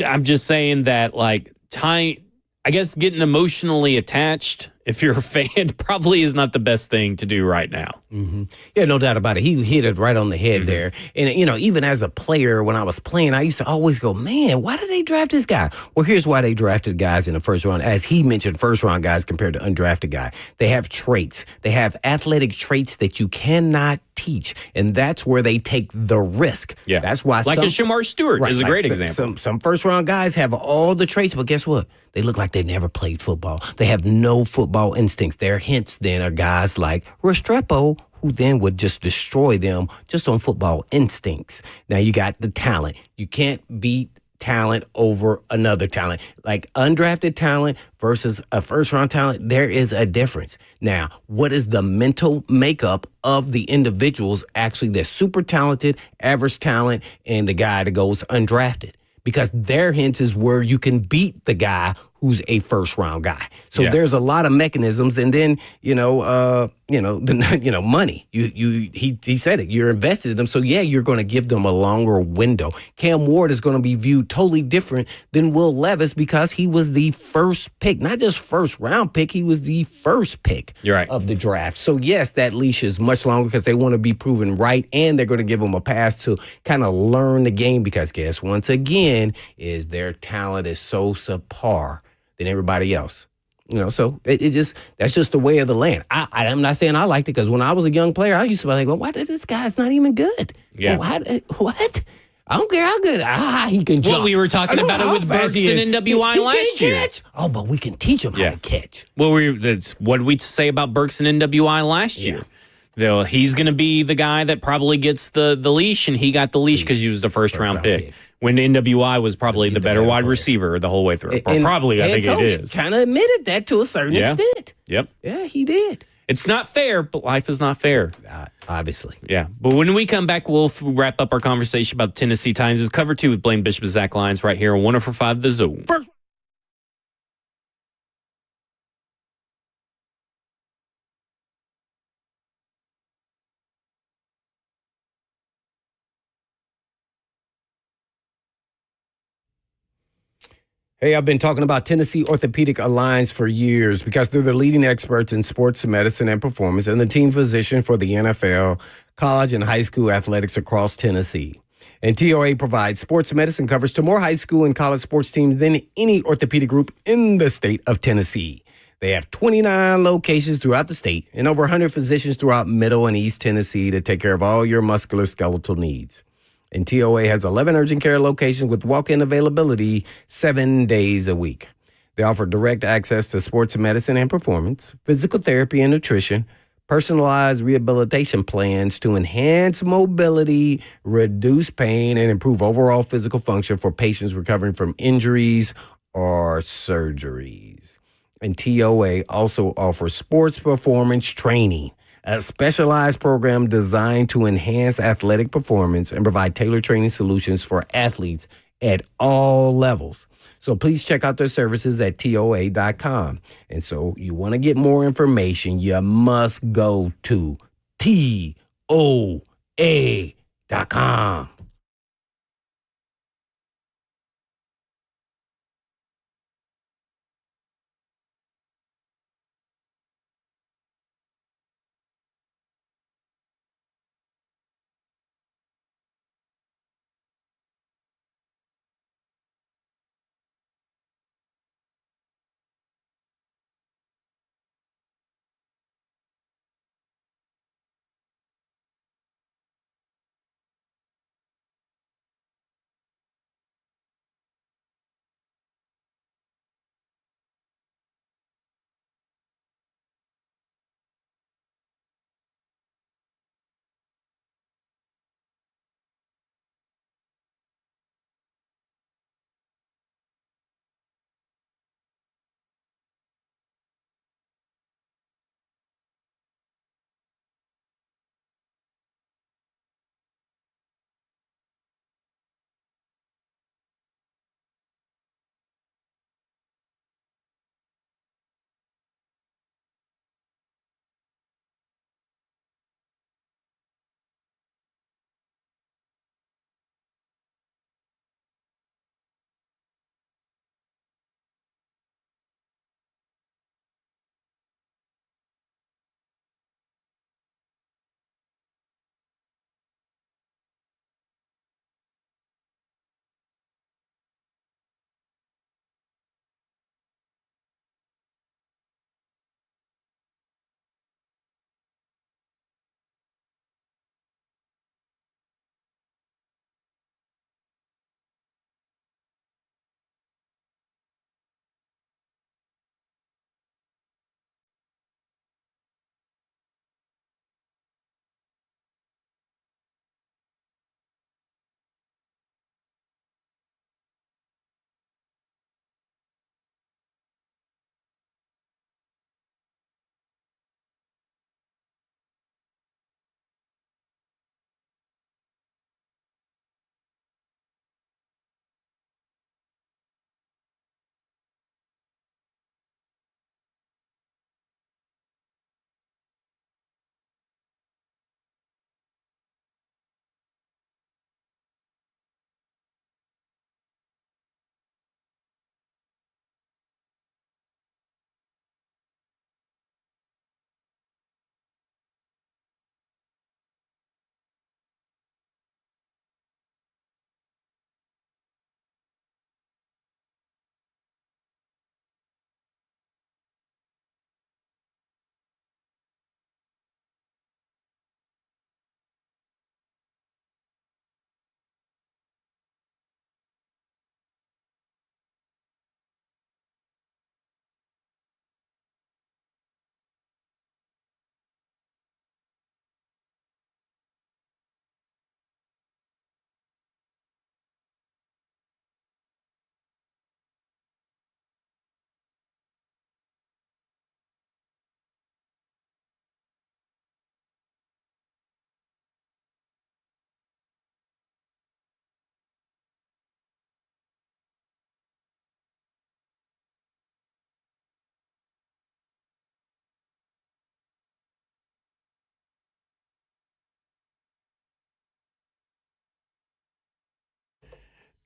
I'm just saying that, like, I guess getting emotionally attached, if you're a fan, probably is not the best thing to do right now. Mm-hmm. Yeah, no doubt about it. He hit it right on the head there. And, even as a player, when I was playing, I used to always go, man, why did they draft this guy? Well, here's why they drafted guys in the first round. As he mentioned, first round guys compared to undrafted guy. They have traits. They have athletic traits that you cannot teach. And that's where they take the risk. Yeah. That's why like a Shamar Stewart is a great example. Some first round guys have all the traits, but guess what? They look like they never played football. They have no football instincts. Their hints then are guys like Restrepo, who then would just destroy them just on football instincts. Now you got the talent. You can't beat talent over another talent. Like undrafted talent versus a first-round talent, there is a difference. Now, what is the mental makeup of the individuals actually that's super talented, average talent, and the guy that goes undrafted? Because their hints is where you can beat the guy who's a first round guy. So there's a lot of mechanisms, and then money. He said it. You're invested in them, so you're going to give them a longer window. Cam Ward is going to be viewed totally different than Will Levis because he was the first pick, not just first round pick. He was the first pick of the draft. So yes, that leash is much longer because they want to be proven right, and they're going to give them a pass to kind of learn the game because guess once again is their talent is so subpar than everybody else. So that's just the way of the land. I'm not saying I liked it because when I was a young player, I used to be like, well, why did this guy's not even good? Yeah. Well, what? I don't care how good he can jump. Well, we were talking about it with Burks and NWI last year. Catch. Oh, but we can teach him how to catch. Well, what did we say about Burks and NWI last year? Though he's going to be the guy that probably gets the leash, and he got the leash because he was the first round pick. When NWI was probably the better wide receiver the whole way through. And probably, I think it is. Kind of admitted that to a certain extent. Yep. Yeah, he did. It's not fair, but life is not fair. Obviously. Yeah. But when we come back, we'll wrap up our conversation about the Tennessee Titans. It's cover 2 with Blaine Bishop and Zach Lyons right here on 104.5 The Zone. Hey, I've been talking about Tennessee Orthopedic Alliance for years because they're the leading experts in sports medicine and performance and the team physician for the NFL, college, and high school athletics across Tennessee. And TOA provides sports medicine coverage to more high school and college sports teams than any orthopedic group in the state of Tennessee. They have 29 locations throughout the state and over 100 physicians throughout Middle and East Tennessee to take care of all your musculoskeletal needs. And TOA has 11 urgent care locations with walk-in availability 7 days a week. They offer direct access to sports medicine and performance, physical therapy and nutrition, personalized rehabilitation plans to enhance mobility, reduce pain, and improve overall physical function for patients recovering from injuries or surgeries. And TOA also offers sports performance training, a specialized program designed to enhance athletic performance and provide tailored training solutions for athletes at all levels. So please check out their services at TOA.com. And so you want to get more information, you must go to TOA.com. A.com.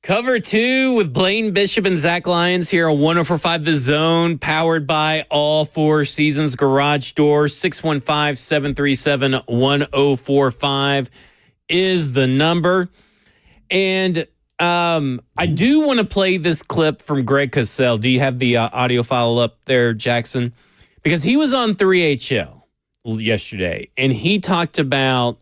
Cover 2 with Blaine Bishop and Zach Lyons here on 104.5 The Zone, powered by All Four Seasons Garage Doors. 615-737-1045 is the number. And I do want to play this clip from Greg Cosell. Do you have the audio file up there, Jackson? Because he was on 3HL yesterday, and he talked about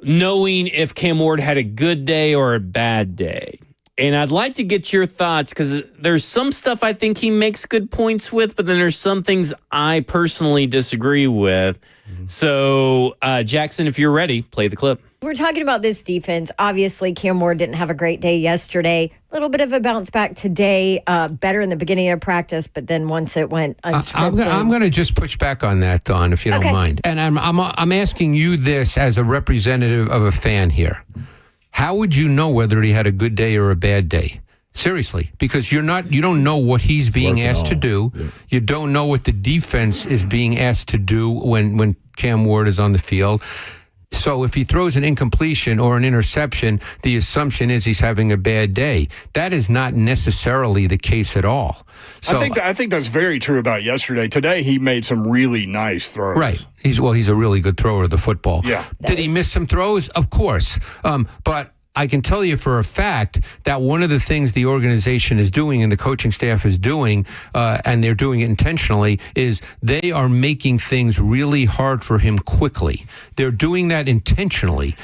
knowing if Cam Ward had a good day or a bad day. And I'd like to get your thoughts, because there's some stuff I think he makes good points with, but then there's some things I personally disagree with. So, Jackson, if you're ready, play the clip. We're talking about this defense. Obviously, Cam Ward didn't have a great day yesterday. A little bit of a bounce back today, better in the beginning of practice, but then once it went unscripted. I'm going to just push back on that, Dawn, if you don't mind. And I'm asking you this as a representative of a fan here. How would you know whether he had a good day or a bad day? Seriously, because you don't know what he's being asked to do. Yeah. You don't know what the defense is being asked to do when Cam Ward is on the field. So if he throws an incompletion or an interception, the assumption is he's having a bad day. That is not necessarily the case at all. So I think that's very true about yesterday. Today he made some really nice throws. Right. He's a really good thrower of the football. Yeah. Did he miss some throws? Of course. But I can tell you for a fact that one of the things the organization is doing and the coaching staff is doing, and they're doing it intentionally, is they are making things really hard for him quickly. They're doing that intentionally.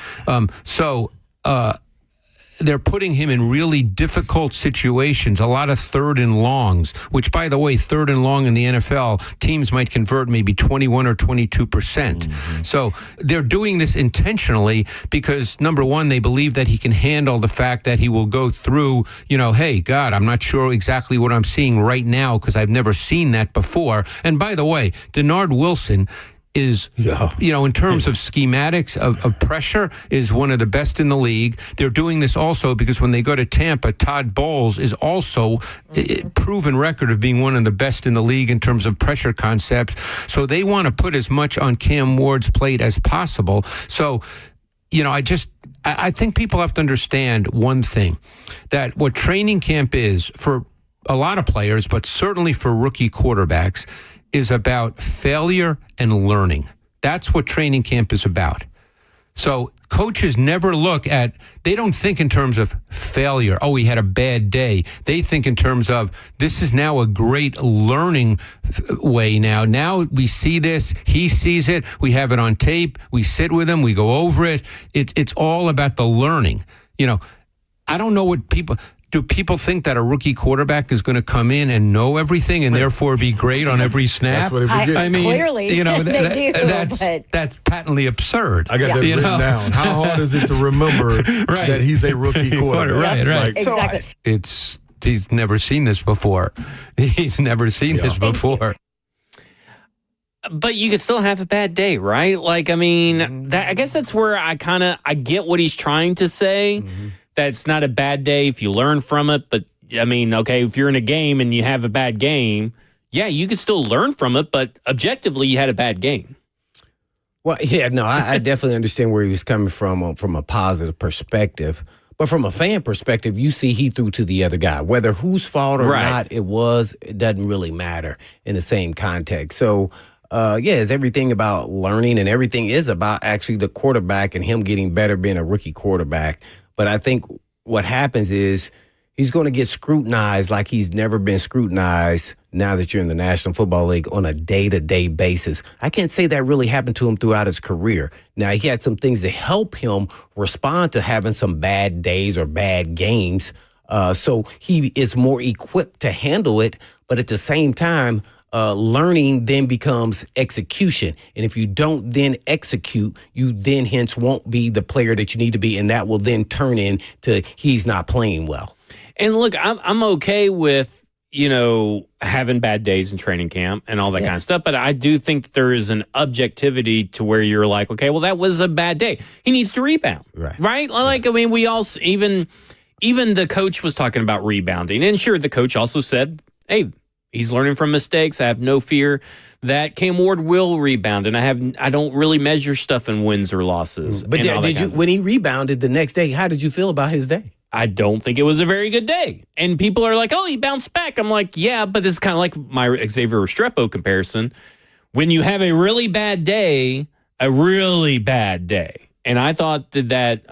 They're putting him in really difficult situations, a lot of third and longs, which, by the way, third and long in the NFL, teams might convert maybe 21 or 22%. So they're doing this intentionally because, number one, they believe that he can handle the fact that he will go through, hey, God, I'm not sure exactly what I'm seeing right now because I've never seen that before. And by the way, Denard Wilson is, in terms of schematics of pressure, is one of the best in the league. They're doing this also because when they go to Tampa, Todd Bowles is also a proven record of being one of the best in the league in terms of pressure concepts. So they want to put as much on Cam Ward's plate as possible. So, I think people have to understand one thing, that what training camp is for a lot of players, but certainly for rookie quarterbacks, is about failure and learning. That's what training camp is about. So coaches never they don't think in terms of failure. Oh, he had a bad day. They think in terms of, this is now a great learning way now. Now we see this, he sees it, we have it on tape, we sit with him, we go over it. It's all about the learning. I don't know what do people think that a rookie quarterback is going to come in and know everything and therefore be great on every snap? That's what it would get. I mean, clearly, they do, that's patently absurd. I got that written down. How hard is it to remember that he's a rookie quarterback? Right. Exactly. He's never seen this before. He's never seen this before. But you could still have a bad day, right? I guess that's where I get what he's trying to say. That's not a bad day if you learn from it. But, if you're in a game and you have a bad game, you could still learn from it. But objectively, you had a bad game. Well, I definitely understand where he was coming from a positive perspective. But from a fan perspective, you see he threw to the other guy. Whether whose fault or not it doesn't really matter in the same context. So, it's everything about learning, and everything is about actually the quarterback and him getting better being a rookie quarterback. But I think what happens is he's going to get scrutinized like he's never been scrutinized now that you're in the National Football League on a day-to-day basis. I can't say that really happened to him throughout his career. Now, he had some things to help him respond to having some bad days or bad games. So he is more equipped to handle it. But at the same time, learning then becomes execution. And if you don't then execute, you then hence won't be the player that you need to be. And that will then turn into he's not playing well. And look, I'm okay with, having bad days in training camp and all that kind of stuff. But I do think that there is an objectivity to where you're like, okay, well, that was a bad day. He needs to rebound. Right? We all, even the coach was talking about rebounding. And sure, the coach also said, hey, he's learning from mistakes. I have no fear that Cam Ward will rebound, and I don't really measure stuff in wins or losses. But when he rebounded the next day, how did you feel about his day? I don't think it was a very good day. And people are like, oh, he bounced back. I'm like, yeah, but this is kind of like my Xavier Restrepo comparison. When you have a really bad day, and I thought that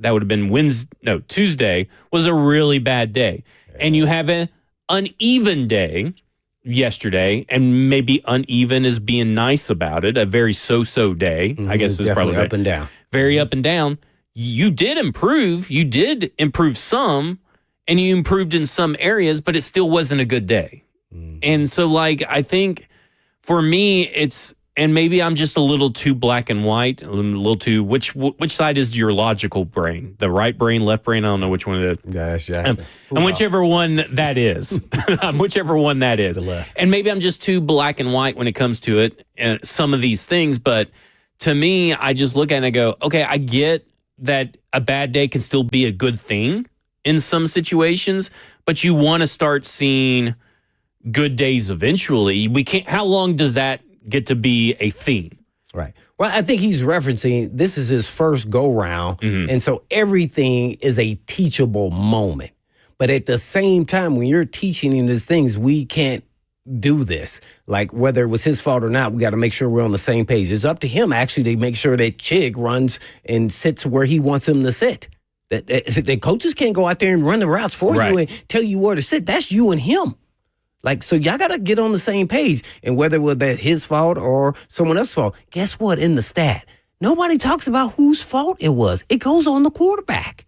would have been Tuesday was a really bad day, and you have an uneven day yesterday, and maybe uneven is being nice about it. A very so-so day, I guess, is probably up and down. Very up and down. You did improve. You did improve some, and you improved in some areas, but it still wasn't a good day. And so, I think for me, and maybe I'm just a little too black and white, a little too, which side is your logical brain? The right brain, left brain? I don't know which one it is. Gosh, Jackson. And whichever one that is. Whichever one that is. The left. And maybe I'm just too black and white when it comes to it, some of these things. But to me, I just look at it and I go, okay, I get that a bad day can still be a good thing in some situations, but you want to start seeing good days eventually. How long does that get to be a theme? Right. Well, I think he's referencing this is his first go round. And so everything is a teachable moment. But at the same time, when you're teaching him these things, we can't do this. Like whether it was his fault or not, we got to make sure we're on the same page. It's up to him actually to make sure that Chig runs and sits where he wants him to sit. The coaches can't go out there and run the routes for you and tell you where to sit. That's you and him. Like, so y'all got to get on the same page. And whether it was that his fault or someone else's fault, guess what? In the stat, nobody talks about whose fault it was. It goes on the quarterback.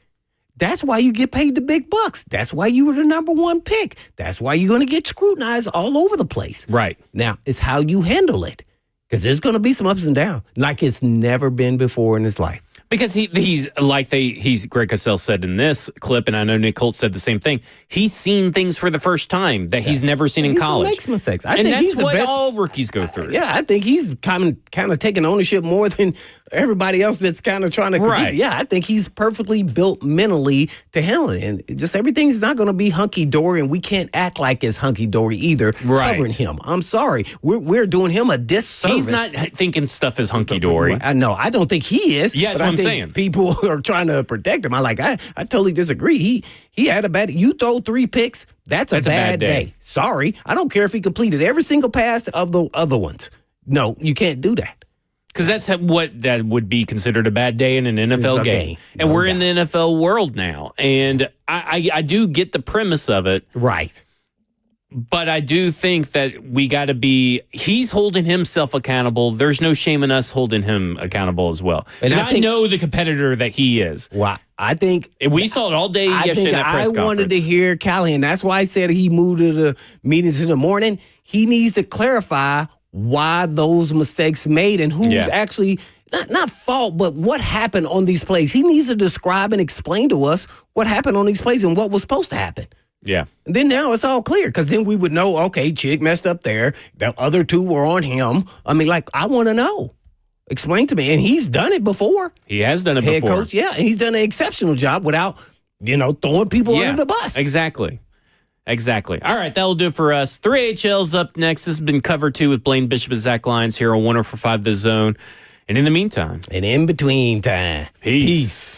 That's why you get paid the big bucks. That's why you were the number one pick. That's why you're going to get scrutinized all over the place. Right. Now, it's how you handle it. Because there's going to be some ups and downs like it's never been before in his life. Because he's Greg Cosell said in this clip, and I know Nick Holt said the same thing. He's seen things for the first time that he's never seen in college. He makes mistakes. And that's what all rookies go through. Yeah, I think he's kind of taking ownership more than everybody else that's kind of trying to critique. Right. Yeah, I think he's perfectly built mentally to handle it. And just everything's not going to be hunky-dory, and we can't act like it's hunky-dory either covering him. I'm sorry. We're doing him a disservice. He's not thinking stuff is hunky-dory. I know. I don't think he is. Yeah, that's what I'm saying. People are trying to protect him. I totally disagree. He had a bad. You throw 3 picks. That's a bad day. Sorry, I don't care if he completed every single pass of the other ones. No, you can't do that. Because that's what that would be considered a bad day in an NFL game. And we're in the NFL world now. And I do get the premise of it. Right. But I do think that we got to he's holding himself accountable. There's no shame in us holding him accountable as well. And I know the competitor that he is. Well, I think we saw it all day yesterday in that press conference. I wanted to hear Callahan. That's why I said he moved to the meetings in the morning. He needs to clarify why those mistakes made and who's actually not fault, but what happened on these plays. He needs to describe and explain to us what happened on these plays and what was supposed to happen. Yeah. And then now it's all clear because then we would know, okay, Chig messed up there. The other 2 were on him. I mean, I want to know. Explain to me. And he's done it before. He has done it before. Head coach, and he's done an exceptional job without, throwing people under the bus. Exactly. All right, that'll do it for us. 3HL's up next. This has been Cover 2 with Blaine Bishop and Zach Lyons here on 104.5 The Zone. And in the meantime. And in between time. Peace.